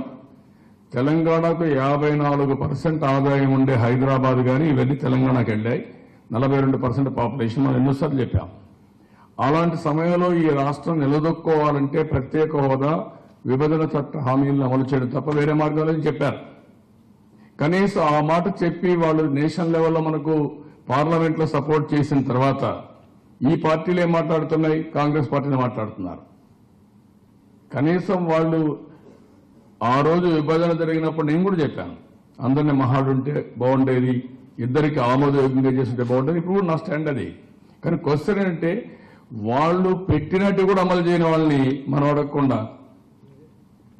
తెలంగాణకు 54% ఆదాయం ఉండే హైదరాబాద్ కానీ ఇవన్నీ తెలంగాణకు వెళ్ళాయి. 42% పాపులేషన్ మనం ఎన్నోసార్లు చెప్పాం. అలాంటి సమయంలో ఈ రాష్ట్రం నిలదొక్కోవాలంటే ప్రత్యేక హోదా, విభజన చట్ట హామీలను అమలు చేయడం తప్ప వేరే మార్గాలని చెప్పారు. కనీసం ఆ మాట చెప్పి వాళ్ళు నేషనల్ లెవెల్లో మనకు పార్లమెంట్లో సపోర్ట్ చేసిన తర్వాత ఈ పార్టీలు ఏం మాట్లాడుతున్నాయి, కాంగ్రెస్ పార్టీని మాట్లాడుతున్నారు. కనీసం వాళ్ళు ఆ రోజు విభజన జరిగినప్పుడు నేను కూడా చెప్పాను, అందరినీ మహాడుంటే బాగుండేది, ఇద్దరికి ఆమోదయోగ్యంగా చేస్తుంటే బాగుండేది. ఇప్పుడు కూడా నా స్టాండ్ అది. కానీ క్వశ్చన్ ఏంటంటే, వాళ్ళు పెట్టినట్టు కూడా అమలు చేయని వాళ్ళని మనం అడగకుండా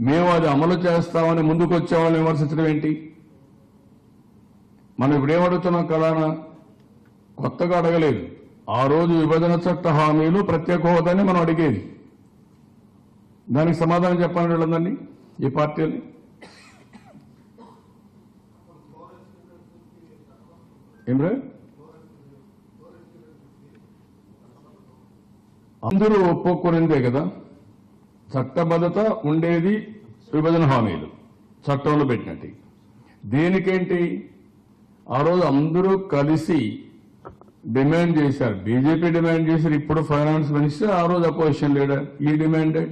మేము అది అమలు చేస్తామని ముందుకు వచ్చే వాళ్ళని విమర్శించడం ఏంటి? మనం ఇప్పుడేమడుగుతున్నాం కదా, కొత్తగా అడగలేదు. ఆ రోజు విభజన చట్ట హామీలు, ప్రత్యేక హోదాని మనం అడిగేది. దానికి సమాధానం చెప్పాలని వీళ్ళందరినీ, ఈ పార్టీని. ఏమ్రా, అందరూ ఒప్పుకోరిందే కదా. చట్టబద్ధత ఉండేది విభజన హామీలు చట్టంలో పెట్టినట్టు. దేనికేంటి ఆ రోజు అందరూ కలిసి డిమాండ్ చేశారు. బీజేపీ డిమాండ్ చేశారు, ఇప్పుడు ఫైనాన్స్ మినిస్టర్, ఆ రోజు అపోజిషన్ లీడర్ ఈ డిమాండెడ్.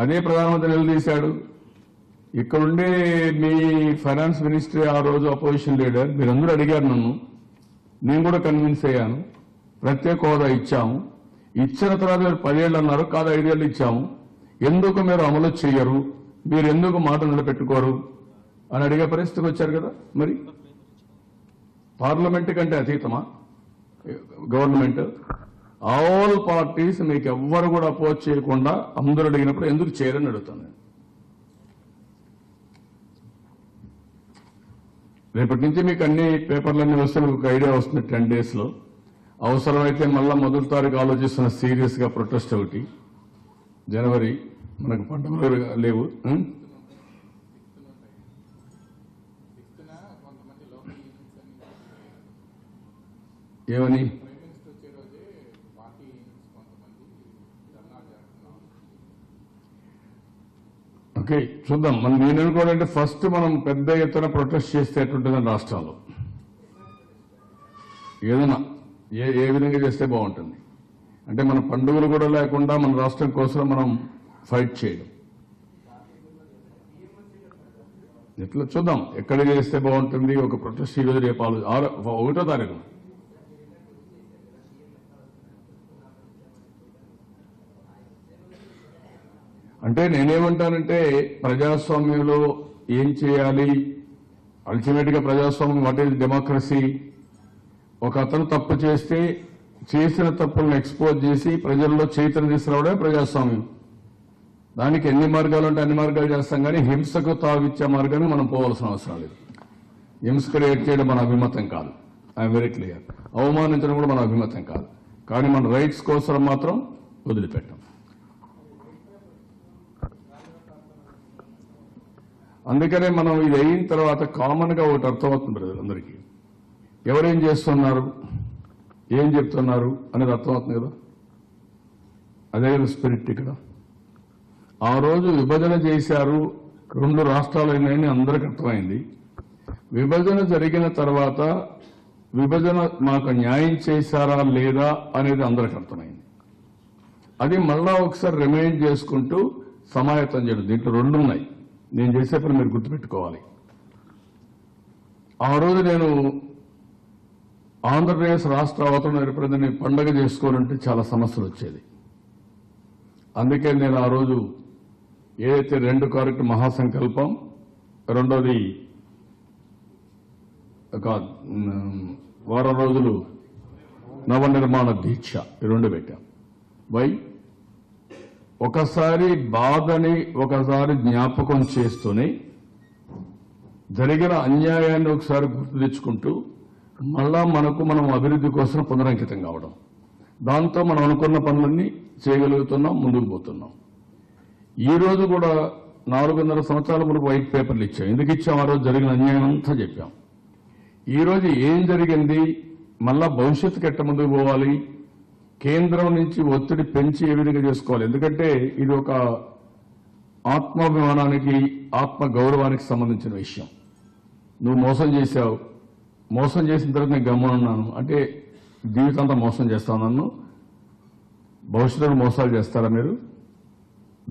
అదే ప్రధానమంత్రి నిలదీశాడు. ఇక్కడుండే మీ ఫైనాన్స్ మినిస్టర్ ఆ రోజు అపోజిషన్ లీడర్, మీరందరూ అడిగారు నన్ను, నేను కూడా కన్విన్స్ అయ్యాను. ప్రత్యేక హోదా ఇచ్చాము, ఇచ్చిన తర్వాత మీరు 10 ఏళ్ళు అన్నారు, కాదు 5 ఏళ్ళు ఇచ్చాము, ఎందుకు మీరు అమలు చేయరు, మీరు ఎందుకు మాట నిలబెట్టుకోరు అని అడిగే పరిస్థితికి వచ్చారు కదా. మరి పార్లమెంట్ కంటే అతీతమా గవర్నమెంట్? ఆల్ పార్టీస్ మీకు ఎవ్వరు కూడా అపోజ్ చేయకుండా అందరూ అడిగినప్పుడు ఎందుకు చేయరని అడుగుతాను. రేపటి నుంచి మీకు అన్ని పేపర్లన్నీ వస్తే మీకు ఒక ఐడియా వస్తుంది 10 days లో. అవసరమైతే మళ్ళా మొదటి తారీఖు ఆలోచిస్తున్న సీరియస్ గా ప్రొటెస్ట్ ఒకటి. జనవరి మనకు పండుగలు లేవు. ఏమని ఓకే చూద్దాం. మనం నేను అనుకోవాలంటే ఫస్ట్ మనం పెద్ద ఎత్తున ప్రొటెస్ట్ చేస్తే ఎట్లుంటుందని రాష్ట్రాల్లో ఏదైనా ఏ విధంగా చేస్తే బాగుంటుంది అంటే మన పండుగలు కూడా లేకుండా మన రాష్ట్రం కోసం మనం ఫైట్ చేయడం. ఎట్లా చూద్దాం, ఎక్కడ చేస్తే బాగుంటుంది. ఒక ప్రొటెస్ట్ ఈరోజు రేపు 1వ తారీఖు. అంటే నేనేమంటానంటే ప్రజాస్వామ్యంలో ఏం చేయాలి, అల్టిమేట్ గా ప్రజాస్వామ్యం వాట్ ఈజ్ డెమోక్రసీ. ఒక అతను తప్పు చేస్తే చేసిన తప్పులను ఎక్స్పోజ్ చేసి ప్రజల్లో చైతన్యం తీసుకురావడమే ప్రజాస్వామ్యం. దానికి ఎన్ని మార్గాలు ఉంటే అన్ని మార్గాలు చేస్తాం, కానీ హింసకు తావిచ్చే మార్గాన్ని మనం పోవాల్సిన అవసరం లేదు. హింస క్రియేట్ చేయడం మన అభిమతం కాదు, ఐఎమ్ వెరీ క్లియర్. అవమానించడం కూడా మన అభిమతం కాదు, కానీ మన రైట్స్ కోసం మాత్రం వదిలిపెట్టాం. అందుకనే మనం ఇది అయిన తర్వాత కామన్ గా ఒకటి అర్థమవుతుంది ప్రజలందరికీ, ఎవరేం చేస్తున్నారు, ఏం చెప్తున్నారు అనేది అర్థమవుతుంది కదా. అదే స్పిరిట్ ఇక్కడ. ఆ రోజు విభజన చేశారు, 2 రాష్ట్రాలు అయినాయని అందరికీ అర్థమైంది. విభజన జరిగిన తర్వాత విభజన మాకు న్యాయం చేశారా లేదా అనేది అందరికీ అర్థమైంది. అది మళ్ళా ఒకసారి రిమైండ్ చేసుకుంటూ సమాయత్తం చేయడం. దీంట్లో 2 ఉన్నాయి. నేను చేసే పని మీరు గుర్తుపెట్టుకోవాలి. ఆ రోజు నేను ఆంధ్రప్రదేశ్ రాష్ట్ర అవతరణ ఏర్పడిందని పండగ చేసుకోవాలంటే చాలా సమస్యలు వచ్చేది. అందుకే నేను ఆ రోజు ఏదైతే 2 కార్యక్రమ మహాసంకల్పం, రెండోది ఒక వారం రోజులు నవనిర్మాణ దీక్ష, ఈ 2 పెట్టాం. వై ఒకసారి బాధని ఒకసారి జ్ఞాపకం చేస్తూనే జరిగిన అన్యాయాన్ని ఒకసారి గుర్తు తెచ్చుకుంటూ మళ్ళా మనం అభివృద్ధి కోసం పునరంకితం కావడం, దాంతో మనం అనుకున్న పనులన్నీ చేయగలుగుతున్నాం, ముందుకు పోతున్నాం. ఈ రోజు కూడా 4.5 సంవత్సరాల ముందు వైట్ పేపర్లు ఇచ్చాం. ఎందుకు ఇచ్చాం? ఆ రోజు జరిగిన అన్యాయం అంతా చెప్పాం. ఈ రోజు ఏం జరిగింది, మళ్ళా భవిష్యత్తుకి ఎట్ట ముందుకు పోవాలి, కేంద్రం నుంచి ఒత్తిడి పెంచి ఏ విధంగా చేసుకోవాలి. ఎందుకంటే ఇది ఒక ఆత్మాభిమానానికి, ఆత్మ గౌరవానికి సంబంధించిన విషయం. నువ్వు మోసం చేశావు, మోసం చేసిన తర్వాత నేను గమ్మునున్నాను అంటే జీవితాంతా మోసం చేస్తాను, నన్ను భవిష్యత్తులో మోసాలు చేస్తారా మీరు?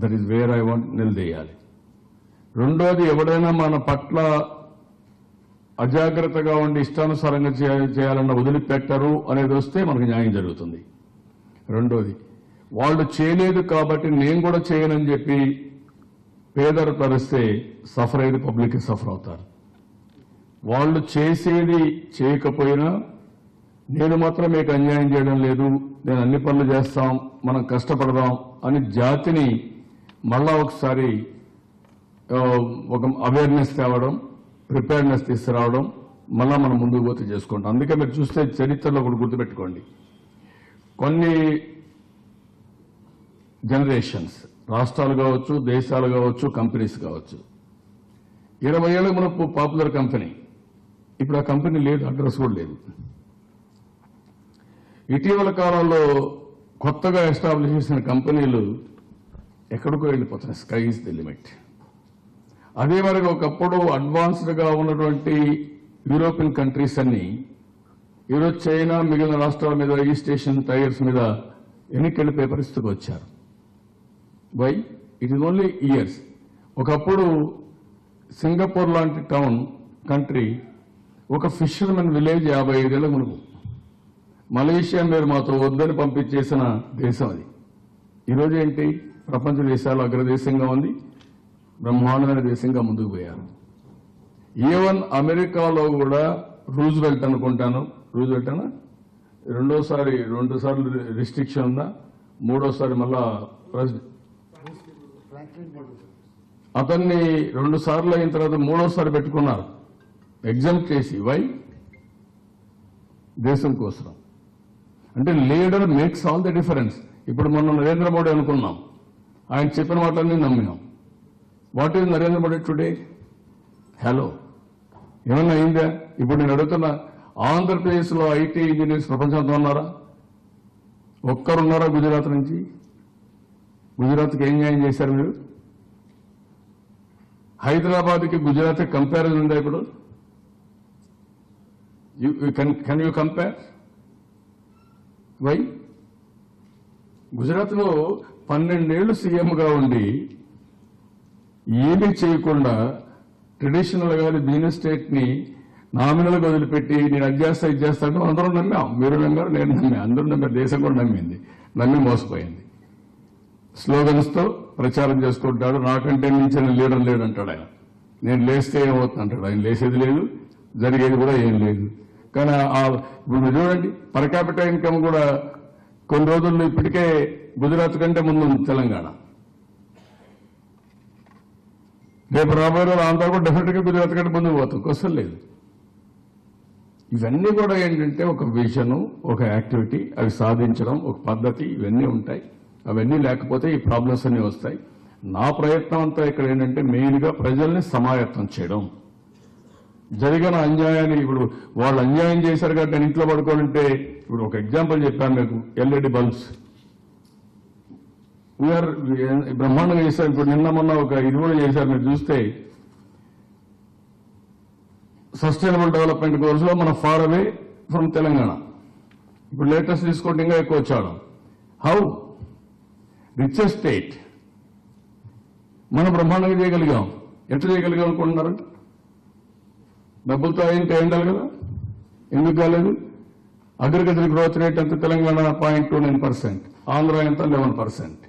That is where I want నిలదీయాలి. రెండోది, ఎవడైనా మన పట్ల అజాగ్రత్తగా ఉండి ఇష్టానుసారంగా చేయాలన్న వదిలిపెట్టరు అనేది వస్తే మనకు న్యాయం జరుగుతుంది. రెండోది, వాళ్ళు చేయలేదు కాబట్టి నేను కూడా చేయనని చెప్పి పేదరు పరిస్తే సఫర్ అయ్యేది పబ్లిక్ సఫర్ అవుతారు. వాళ్ళు చేసేది చేయకపోయినా నేను మాత్రం మీకు అన్యాయం చేయడం లేదు, నేను అన్ని పనులు చేస్తాం, మనం కష్టపడదాం అని జాతిని మళ్ళా ఒకసారి ఒక అవేర్నెస్ తేవడం, ప్రిపేర్నెస్ తీసుకురావడం, మళ్ళా మనం ముందుకు పోతే చేసుకుంటాం. అందుకే మీరు చూస్తే చరిత్రలో ఒకటి గుర్తుపెట్టుకోండి, కొన్ని జనరేషన్స్, రాష్ట్రాలు కావచ్చు, దేశాలు కావచ్చు, కంపెనీస్ కావచ్చు, 20 ఏళ్ళ మనకు పాపులర్ కంపెనీ, ఇప్పుడు ఆ కంపెనీ లేదు, అడ్రస్ కూడా లేదు. ఇటీవల కాలంలో కొత్తగా ఎస్టాబ్లిష్ చేసిన కంపెనీలు ఎక్కడికో వెళ్ళిపోతున్నాయి. Sky is the limit. అదే మరి ఒకప్పుడు అడ్వాన్స్డ్గా ఉన్నటువంటి యూరోపియన్ కంట్రీస్ అన్ని ఈరోజు చైనా, మిగిలిన రాష్ట్రాల మీద, ఈస్ట్ ఏషియన్ టైగర్స్ మీద ఎన్నికెళ్ళిపోయే పరిస్థితికి వచ్చారు. Why? It is only years. ఒకప్పుడు సింగపూర్ లాంటి టౌన్, కంట్రీ, ఒక ఫిషర్మెన్ విలేజ్ 55 ఏళ్ల మునుపు. మలేషియా మీరు మాతో వద్దని పంపించేసిన దేశం అది. ఈరోజు ఏంటి? ప్రపంచ దేశాలు అగ్రదేశంగా ఉంది, బ్రహ్మాండమైన దేశంగా ముందుకు పోయారు. ఈవెన్ అమెరికాలో కూడా రూజ్వెల్ట్ అనుకుంటాను, రూజ్వెల్టేనా, 2 సార్లు రిస్ట్రిక్షన్ ఉందా, 3వసారి మళ్ళా అతన్ని 2 సార్లు అయిన తర్వాత 3వసారి పెట్టుకున్నారు ఎగ్జామ్ చేసి. వై? దేశం కోసం. అంటే leader makes all the difference. ఇప్పుడు మొన్న నరేంద్ర మోడీ అనుకున్నాం, ఆయన చెప్పిన మాటలన్నీ నమ్మినాం. What is Narendra Modi today? Hello, ఏమన్నా అయిందా? ఇప్పుడు నేను అడుగుతున్నా, ఆంధ్రప్రదేశ్లో ఐటీ ఇంజనీర్స్ ప్రపంచంతో ఉన్నారా? ఒక్కరున్నారా గుజరాత్ నుంచి? గుజరాత్కి ఏం న్యాయం చేశారు మీరు? హైదరాబాద్కి గుజరాత్ కంపారిజన్ ఉందా ఇప్పుడు? Can you compare? వై? గుజరాత్లో 12 ఏళ్లు సీఎంగా ఉండి ఏమీ చేయకుండా ట్రెడిషనల్ గా బిజినెస్ స్టేట్ ని నామినల్ గా వదిలిపెట్టి నేను అది చేస్తా ఇది చేస్తా అంటే అందరూ నమ్మాం. మీరు నమ్మారు, నేను నమ్మా, అందరూ నమ్మారు, దేశం కూడా నమ్మింది, నమ్మి మోసపోయింది. స్లోగన్స్ తో ప్రచారం చేసుకుంటాడు, నాకంటే మించిన లీడర్ లేడు అంటాడు ఆయన. నేను లేస్తే ఏమవుతుంది అంటాడు ఆయన. లేసేది లేదు, జరిగేది కూడా ఏం లేదు. కానీ ఇప్పుడు మీరు చూడండి, పర్ క్యాపిటల్ ఇన్కమ్ కూడా కొన్ని రోజుల్లో ఇప్పటికే గుజరాత్ కంటే ముందు ఉంది తెలంగాణ. రేపు రాబోయే రోజులు ఆంధ్ర కూడా డెఫినెట్ గా గుజరాత్ కంటే ముందుకు పోతాం, క్వశ్చన్ లేదు. ఇవన్నీ కూడా ఏంటంటే ఒక విజన్, ఒక యాక్టివిటీ, అవి సాధించడం, ఒక పద్ధతి, ఇవన్నీ ఉంటాయి. అవన్నీ లేకపోతే ఈ ప్రాబ్లమ్స్ అన్ని వస్తాయి. నా ప్రయత్నం అంతా ఇక్కడ ఏంటంటే మెయిన్ గా ప్రజల్ని సమాయత్తం చేయడం. జరిగిన అన్యాయాన్ని, ఇప్పుడు వాళ్ళు అన్యాయం చేశారు కాబట్టి నేను ఇంట్లో పడుకోవాలంటే, ఇప్పుడు ఒక ఎగ్జాంపుల్ చెప్పాను మీకు, ఎల్ఈడి బల్బ్స్ వీఆర్ బ్రహ్మాండంగా చేశారు. ఇప్పుడు నిన్న మొన్న ఒక ఇది కూడా చేశారు, మీరు చూస్తే సస్టైనబుల్ డెవలప్మెంట్ గోల్స్ లో మనం ఫార్ అవే ఫ్రమ్ తెలంగాణ. ఇప్పుడు లేటెస్ట్ తీసుకుంటే ఇంకా ఎక్కువ వచ్చాడు. హౌ రిచెస్ట్ స్టేట్ మనం బ్రహ్మాండంగా చేయగలిగాం. ఎట్లా చేయగలిగాం అనుకుంటున్నారు? డబ్బులతో అయింటే ఉండాలి కదా, ఎందుకు కాలేదు? అగ్రికల్చర్ గ్రోత్ రేట్ ఎంత? తెలంగాణ 0.29%, ఆంధ్ర ఎంత? 11%,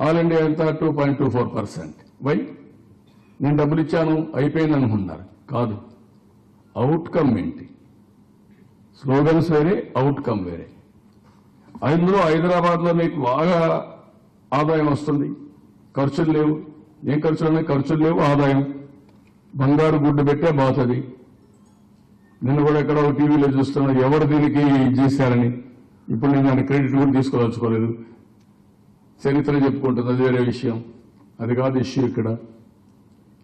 ఆల్ ఇండియా ఎంత? 2.24%. వై? నేను డబ్బులు ఇచ్చాను అయిపోయింది అనుకుంటున్నారు. కాదు, అవుట్కమ్ ఏంటి? స్లోగన్స్ వేరే, అవుట్కమ్ వేరే. అందులో హైదరాబాద్లో మీకు బాగా ఆదాయం వస్తుంది, ఖర్చులు లేవు. ఏం ఖర్చులు ఉన్నాయి? ఖర్చులు లేవు, ఆదాయం. బంగారు గుడ్డు పెట్టే బాగుతుంది. నిన్న కూడా ఎక్కడో టీవీలో చూస్తున్నా ఎవరు దీనికి చేశారని. ఇప్పుడు నేను దాని క్రెడిట్ కూడా తీసుకోదలుచుకోలేదు. చరిత్ర చెప్పుకుంటుంది, అది వేరే విషయం. అది కాదు ఇష్యూ ఇక్కడ.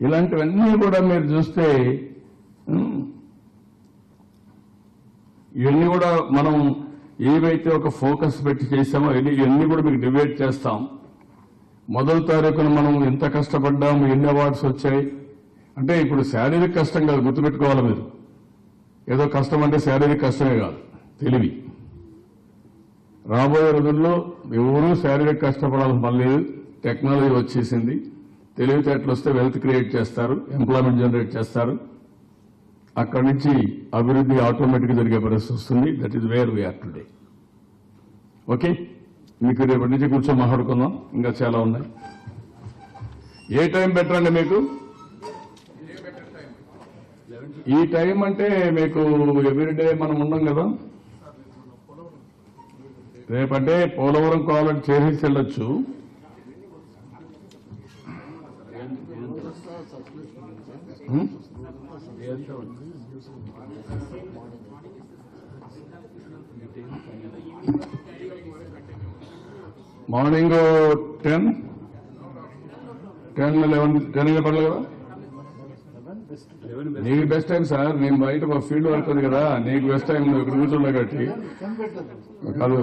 ఇలాంటివన్నీ కూడా మీరు చూస్తే ఇవన్నీ కూడా మనం ఏవైతే ఒక ఫోకస్ పెట్టి చేశామో ఇవన్నీ కూడా మీకు డిబేట్ చేస్తాం. మొదటి తారీఖున మనం ఎంత కష్టపడ్డాము, ఎన్ని అవార్డ్స్ వచ్చాయి అంటే ఇప్పుడు శారీరక కష్టం కాదు, గుర్తుపెట్టుకోవాలి మీరు. ఏదో కష్టం అంటే శారీరక కష్టమే కాదు, తెలివి. రాబోయే రోజుల్లో ఎవరూ శారీరక కష్టపడాల్సిన పని లేదు. టెక్నాలజీ వచ్చేసింది. తెలివితేటలు వస్తే వెల్త్ క్రియేట్ చేస్తారు, ఎంప్లాయ్మెంట్ జనరేట్ చేస్తారు. అక్కడి నుంచి అభివృద్ధి ఆటోమేటిక్గా జరిగే పరిస్థితి వస్తుంది. That is where we are today. Okay, మీకు రేపటి నుంచి కూర్చొని మాట్లాడుకుందాం, ఇంకా చాలా ఉన్నాయి. ఏ టైం బెటర్ అండి మీకు? ఈ టైం అంటే మీకు ఎవ్రీడే మనం ఉన్నాం కదా. రేపంటే పోలవరం కావాలంటే చేసేసి వెళ్ళొచ్చు. మార్నింగ్ 10, 11 పర్లేదు కదా. నీకు బెస్ట్ టైం సార్. నేను బయట ఫీల్డ్ వర్క్ ఉంది కదా, నీకు బెస్ట్ టైం. నువ్వు ఇక్కడ కూర్చున్నా కాబట్టి కాదు,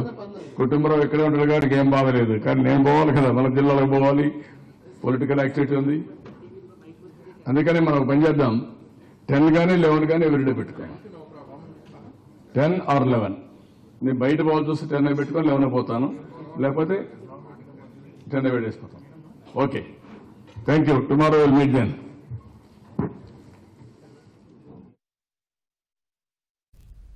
కుటుంబం ఇక్కడే ఉంటారు కాబట్టి ఏం బాధలేదు. కానీ నేను పోవాలి కదా, మన జిల్లాలకు పోవాలి, పొలిటికల్ యాక్టివిటీ ఉంది. అందుకని మనం ఒక పని చేద్దాం, 10 కానీ 11 కానీ ఎవ్రీడే పెట్టుకోం. 10 or 11. నేను బయట పోవాలి చూస్తే 10 పెట్టుకొని 11 పోతాను, లేకపోతే 10 పెట్టేసిపోతాను. Okay, thank you. Tomorrow will meet then.